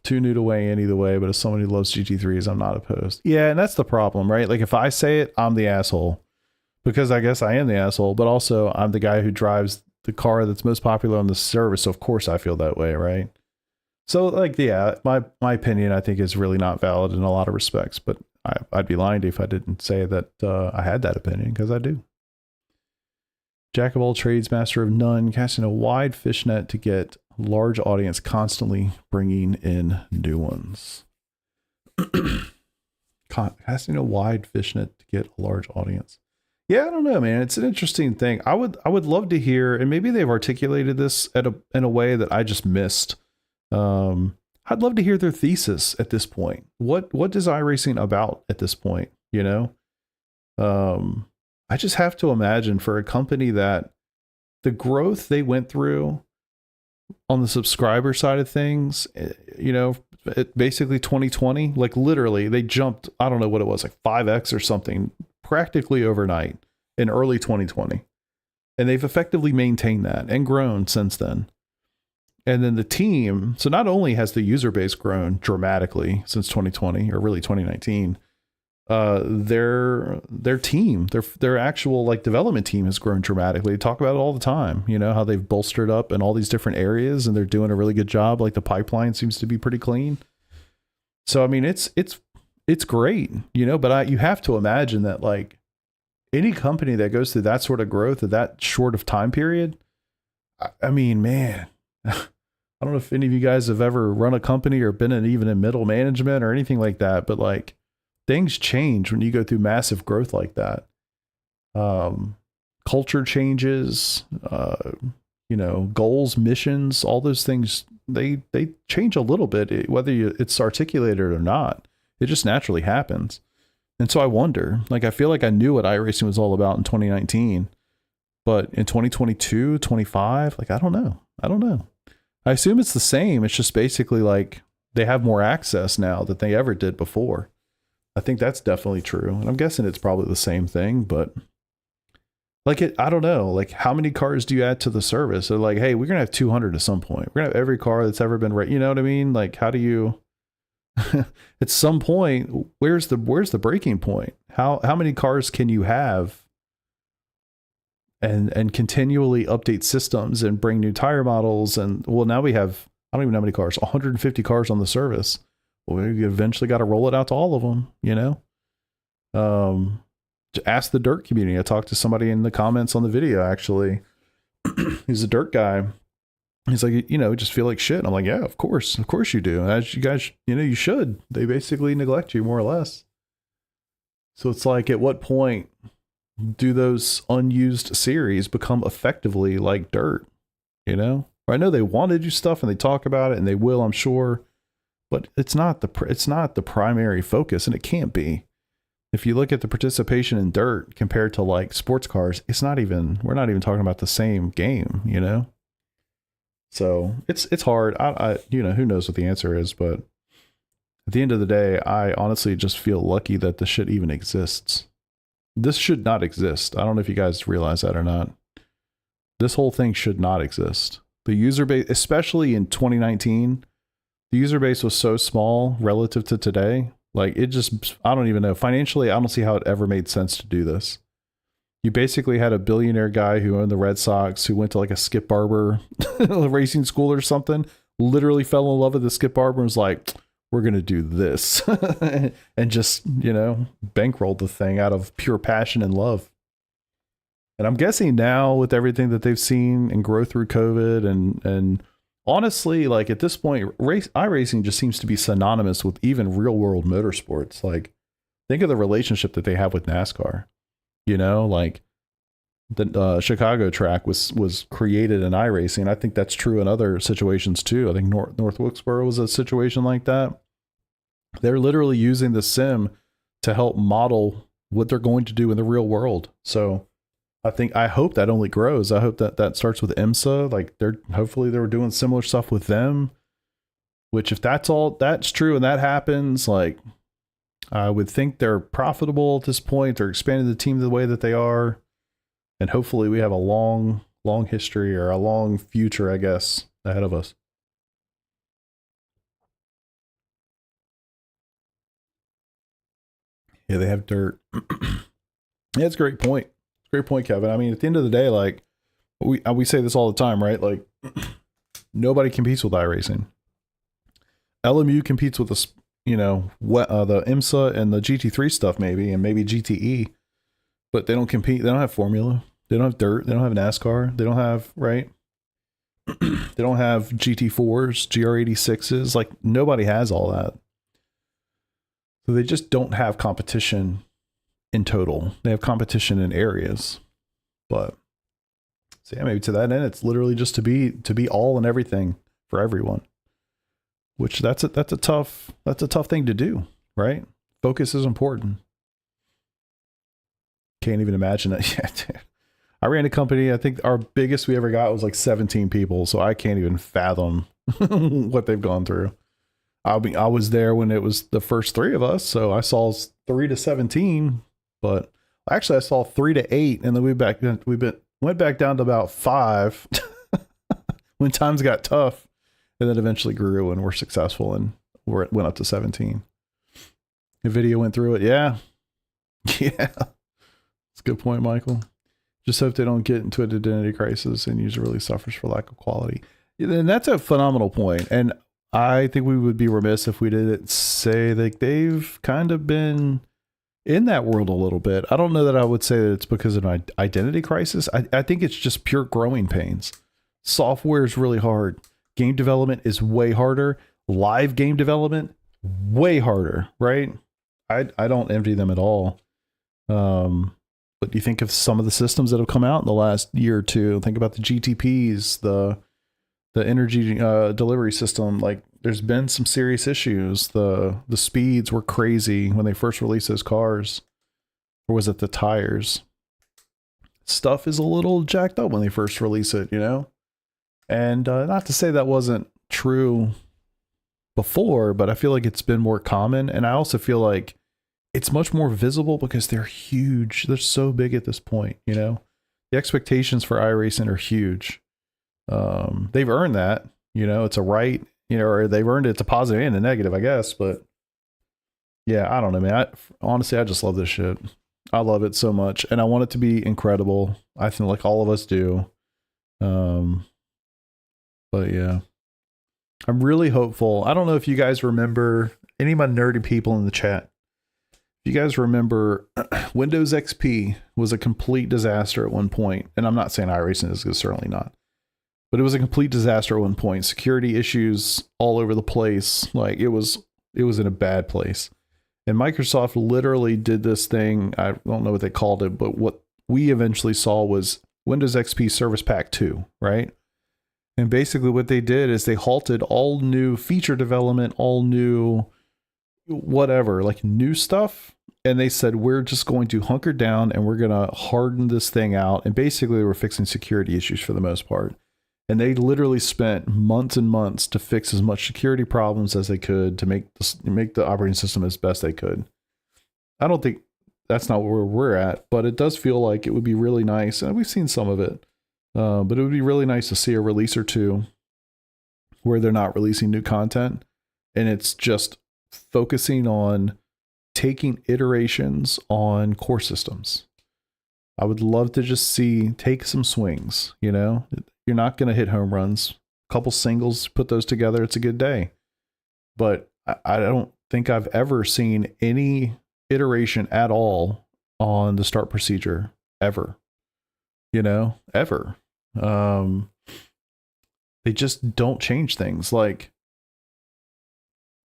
Too new to weigh in either way, but as someone who loves GT3s, I'm not opposed. Yeah, and that's the problem, right? Like if I say it, I'm the asshole. Because I guess I am the asshole, but also I'm the guy who drives the car that's most popular on the service. So of course I feel that way, right? So like, yeah, my opinion I think is really not valid in a lot of respects, but I'd be lying to you if I didn't say that I had that opinion, because I do. Jack of all trades, master of none, casting a wide fishnet to get large audience, constantly bringing in new ones. Casting a wide fishnet to get a large audience. Yeah, I don't know, man. It's an interesting thing. I would love to hear, and maybe they've articulated this in a way that I just missed. I'd love to hear their thesis at this point. What is iRacing about at this point? I just have to imagine for a company that the growth they went through on the subscriber side of things, you know, basically 2020, like literally they jumped, I don't know what it was, like 5x or something practically overnight in early 2020. And they've effectively maintained that and grown since then. And then the team, so not only has the user base grown dramatically since 2020 or really 2019, their team, their actual like development team has grown dramatically. They talk about it all the time, you know, how they've bolstered up in all these different areas and they're doing a really good job. Like the pipeline seems to be pretty clean. So, I mean, it's great, you know, but you have to imagine that like any company that goes through that sort of growth at that short of time period, I mean, man, I don't know if any of you guys have ever run a company or been even in middle management or anything like that, but like things change when you go through massive growth like that. Culture changes, you know, goals, missions, all those things, they change a little bit, whether it's articulated or not. It just naturally happens. And so I wonder, like, I feel like I knew what iRacing was all about in 2019, but in 2022, 25, like, I don't know. I assume it's the same. It's just basically like they have more access now than they ever did before. I think that's definitely true. And I'm guessing it's probably the same thing, but like I don't know, like how many cars do you add to the service? They're like, hey, we're going to have 200 at some point. We're going to have every car that's ever been you know what I mean? Like, how do you, at some point, where's the breaking point? How many cars can you have and continually update systems and bring new tire models? And well, now we have, I don't even know how many cars, 150 cars on the service. Well, we eventually got to roll it out to all of them, you know? Ask the dirt community. I talked to somebody in the comments on the video, actually. He's a dirt guy. He's like, you know, just feel like shit. I'm like, yeah, of course you do. As you guys, you know, you should. They basically neglect you more or less. So it's like, at what point do those unused series become effectively like dirt? You know, I know they want to do stuff and they talk about it and they will, I'm sure, but it's not the primary focus, and it can't be. If you look at the participation in dirt compared to like sports cars, we're not even talking about the same game, you know? So it's hard. I you know, who knows what the answer is, but at the end of the day, I honestly just feel lucky that this shit even exists. This should not exist. I don't know if you guys realize that or not. This whole thing should not exist. The user base, especially in 2019, the user base was so small relative to today. Like, it just, I don't even know. Financially, I don't see how it ever made sense to do this. You basically had a billionaire guy who owned the Red Sox, who went to like a Skip Barber racing school or something, literally fell in love with the Skip Barber and was like, we're going to do this. And just, you know, bankrolled the thing out of pure passion and love. And I'm guessing now with everything that they've seen and grow through COVID and honestly, like at this point, iRacing just seems to be synonymous with even real world motorsports. Like, think of the relationship that they have with NASCAR. You know, like the Chicago track was created in iRacing. I think that's true in other situations too. I think North Wilkesboro was a situation like that. They're literally using the sim to help model what they're going to do in the real world. So I hope that only grows. I hope that starts with IMSA. Like hopefully they were doing similar stuff with them, which if that's true and that happens, like I would think they're profitable at this point. They're expanding the team the way that they are. And hopefully we have a long history or a long future, I guess, ahead of us. Yeah, they have dirt. Yeah, it's a great point. Great point, Kevin. I mean, at the end of the day, like we say this all the time, right? Like nobody competes with iRacing. LMU competes with the the IMSA and the GT3 stuff maybe, and maybe GTE, but they don't compete. They don't have formula. They don't have dirt. They don't have NASCAR. They don't have, right? They don't have GT4s, GR86s. Like nobody has all that. So they just don't have competition in total. They have competition in areas, but so yeah, maybe to that end, it's literally just to be all and everything for everyone. Which that's a tough thing to do, right? Focus is important. Can't even imagine that yet. I ran a company, I think our biggest we ever got was like 17 people, so I can't even fathom what they've gone through. I was there when it was the first 3 of us, so I saw 3 to 17, but actually I saw 3 to 8, and then went back down to about 5 when times got tough, and then eventually grew and were successful, and went up to 17. The video went through it, yeah. Yeah. That's a good point, Michael. Just hope they don't get into an identity crisis and user really suffers for lack of quality. And that's a phenomenal point. And I think we would be remiss if we didn't say that they've kind of been in that world a little bit. I don't know that I would say that it's because of an identity crisis. I think it's just pure growing pains. Software is really hard. Game development is way harder. Live game development, way harder, right? I don't envy them at all. But you think of some of the systems that have come out in the last year or two. Think about the GTPs, the energy delivery system. Like, there's been some serious issues. The speeds were crazy when they first released those cars. Or was it the tires? Stuff is a little jacked up when they first release it, you know? And not to say that wasn't true before, but I feel like it's been more common. And I also feel like it's much more visible because they're huge. They're so big at this point, you know? The expectations for iRacing are huge. They've earned that, you know, it's a right, you know, or they've earned it. It's a positive and a negative, I guess. But yeah, I don't know, man. Honestly, I just love this shit. I love it so much. And I want it to be incredible. I think like all of us do. But yeah, I'm really hopeful. I don't know if you guys remember, any of my nerdy people in the chat, if you guys remember, Windows XP was a complete disaster at one point. And I'm not saying iRacing is, certainly not. But it was a complete disaster at one point. Security issues all over the place. Like, it was in a bad place. And Microsoft literally did this thing. I don't know what they called it, but what we eventually saw was Windows XP Service Pack 2, right? And basically what they did is they halted all new feature development, all new whatever, like new stuff. And they said, we're just going to hunker down and we're going to harden this thing out. And basically we're fixing security issues for the most part. And they literally spent months and months to fix as much security problems as they could to make the operating system as best they could. I don't think that's not where we're at, but it does feel like it would be really nice. And we've seen some of it, but it would be really nice to see a release or two where they're not releasing new content and it's just focusing on taking iterations on core systems. I would love to just take some swings, you know? You're not going to hit home runs. A couple singles, put those together, it's a good day. But I don't think I've ever seen any iteration at all on the start procedure, ever. You know, ever. They just don't change things. Like,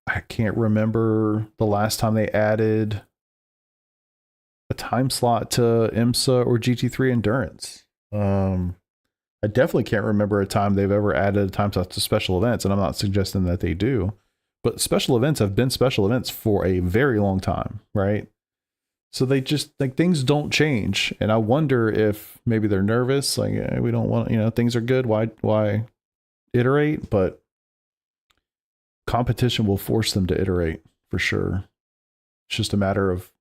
I can't remember the last time they added a time slot to IMSA or GT3 Endurance. I definitely can't remember a time they've ever added a time slot to special events, and I'm not suggesting that they do, but special events have been special events for a very long time, right? So they just, like, things don't change, and I wonder if maybe they're nervous, like, we don't want, you know, things are good, why iterate? But competition will force them to iterate for sure. It's just a matter of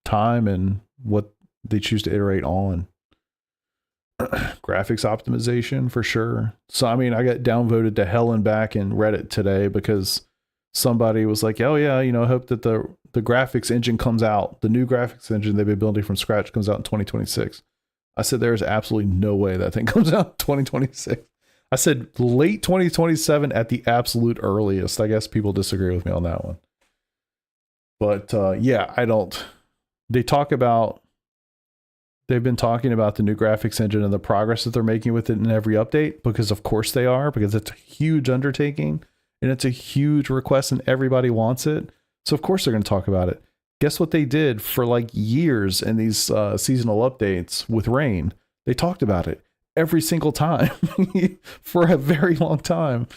time and what they choose to iterate on. Graphics optimization for sure. So I mean, I got downvoted to hell and back in Reddit today because somebody was like, oh yeah, you know, I hope that the graphics engine comes out, the new graphics engine they've been building from scratch comes out in 2026. I said there's absolutely no way that thing comes out in 2026. I said late 2027 at the absolute earliest. I guess people disagree with me on that one. But yeah, they've been talking about the new graphics engine and the progress that they're making with it in every update, because of course they are, because it's a huge undertaking and it's a huge request and everybody wants it. So of course they're going to talk about it. Guess what they did for like years in these seasonal updates with rain? They talked about it every single time for a very long time.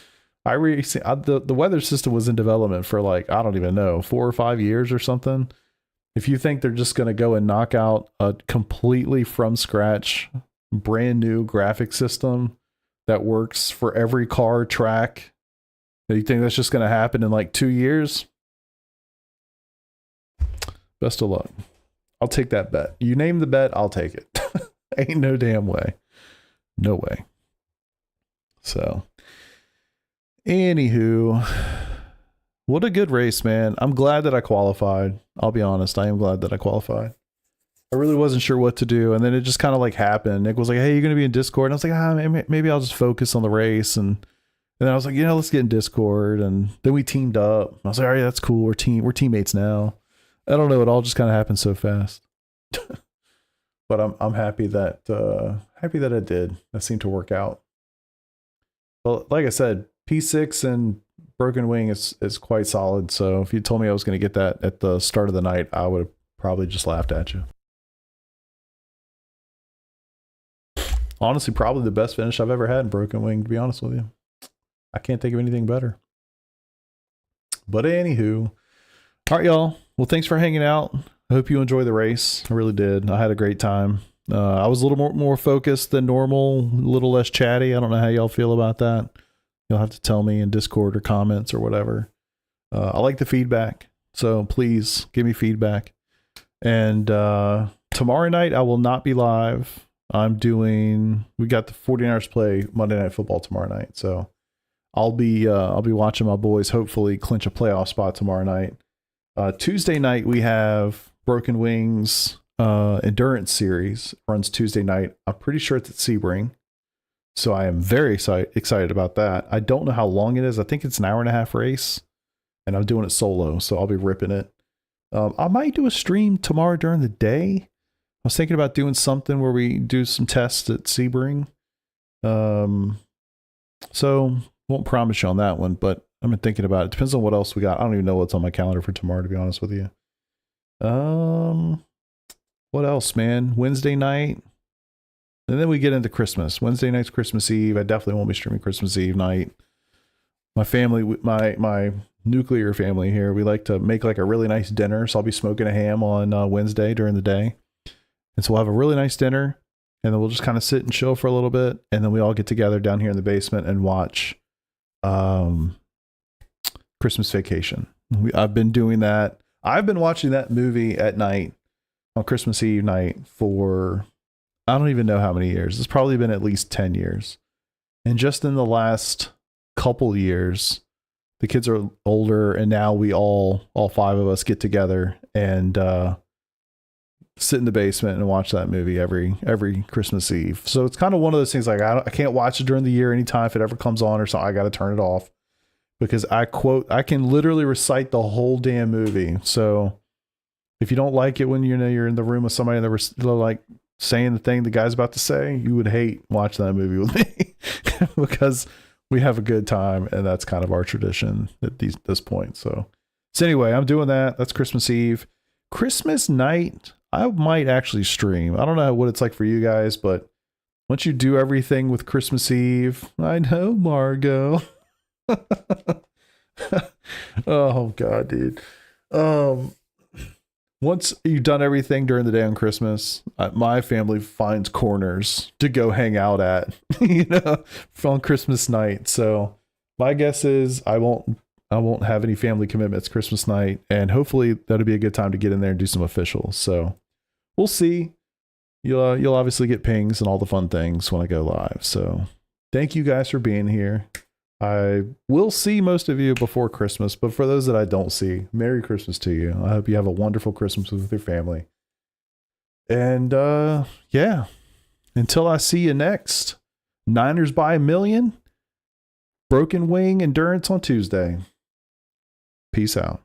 The weather system was in development for like, I don't even know, 4 or 5 years or something. If you think they're just going to go and knock out a completely from scratch brand new graphic system that works for every car track, do you think that's just going to happen in like 2 years? Best of luck. I'll take that bet. You name the bet, I'll take it. Ain't no damn way. No way. So, anywho, what a good race, man. I'm glad that I qualified. I'll be honest. I am glad that I qualified. I really wasn't sure what to do. And then it just kind of like happened. Nick was like, hey, you're going to be in Discord. And I was like, maybe I'll just focus on the race. And then I was like, let's get in Discord. And then we teamed up. I was like, all right, that's cool. We're teammates now. I don't know. It all just kind of happened so fast. But I'm happy that it did. That seemed to work out. Well, like I said, P6 and Broken Wing is quite solid. So if you told me I was going to get that at the start of the night, I would have probably just laughed at you. Honestly, probably the best finish I've ever had in Broken Wing, to be honest with you. I can't think of anything better. But anywho, all right, y'all. Well, thanks for hanging out. I hope you enjoy the race. I really did. I had a great time. I was a little more focused than normal, a little less chatty. I don't know how y'all feel about that. You'll have to tell me in Discord or comments or whatever. I like the feedback, so please give me feedback. And tomorrow night I will not be live. We got the 49ers play Monday Night Football tomorrow night, so I'll be watching my boys hopefully clinch a playoff spot tomorrow night. Tuesday night we have Broken Wings endurance series. Runs Tuesday night. I'm pretty sure it's at Sebring, so I am very excited about that. I don't know how long it is. I think it's an 1.5 hour race, and I'm doing it solo, so I'll be ripping it. I might do a stream tomorrow during the day. I was thinking about doing something where we do some tests at Sebring. So won't promise you on that one, but I've been thinking about it. Depends on what else we got. I don't even know what's on my calendar for tomorrow, to be honest with you. What else, man? Wednesday night. And then we get into Christmas. Wednesday night's Christmas Eve. I definitely won't be streaming Christmas Eve night. My family, my nuclear family here, we like to make like a really nice dinner. So I'll be smoking a ham on Wednesday during the day. And so we'll have a really nice dinner. And then we'll just kind of sit and chill for a little bit. And then we all get together down here in the basement and watch Christmas Vacation. I've been doing that. I've been watching that movie at night on Christmas Eve night for I don't even know how many years. It's probably been at least 10 years. And just in the last couple years, the kids are older, and now we all 5 of us get together and sit in the basement and watch that movie every Christmas Eve. So it's kind of one of those things like I can't watch it during the year anytime. If it ever comes on or something, I got to turn it off because I can literally recite the whole damn movie. So if you don't like it when you're in the room with somebody and they're like saying the thing the guy's about to say, you would hate watching that movie with me because we have a good time, and that's kind of our tradition at this point. So anyway, I'm doing that. That's Christmas Eve. Christmas night, I might actually stream. I don't know what it's like for you guys, but once you do everything with Christmas Eve, I know, Margot. Oh God, dude. Once you've done everything during the day on Christmas, my family finds corners to go hang out at, on Christmas night. So my guess is I won't have any family commitments Christmas night, and hopefully that'll be a good time to get in there and do some officials. So we'll see. You'll obviously get pings and all the fun things when I go live. So thank you guys for being here. I will see most of you before Christmas, but for those that I don't see, Merry Christmas to you. I hope you have a wonderful Christmas with your family. And yeah, until I see you next, Niners by 1,000,000, Broken Wing Endurance on Tuesday. Peace out.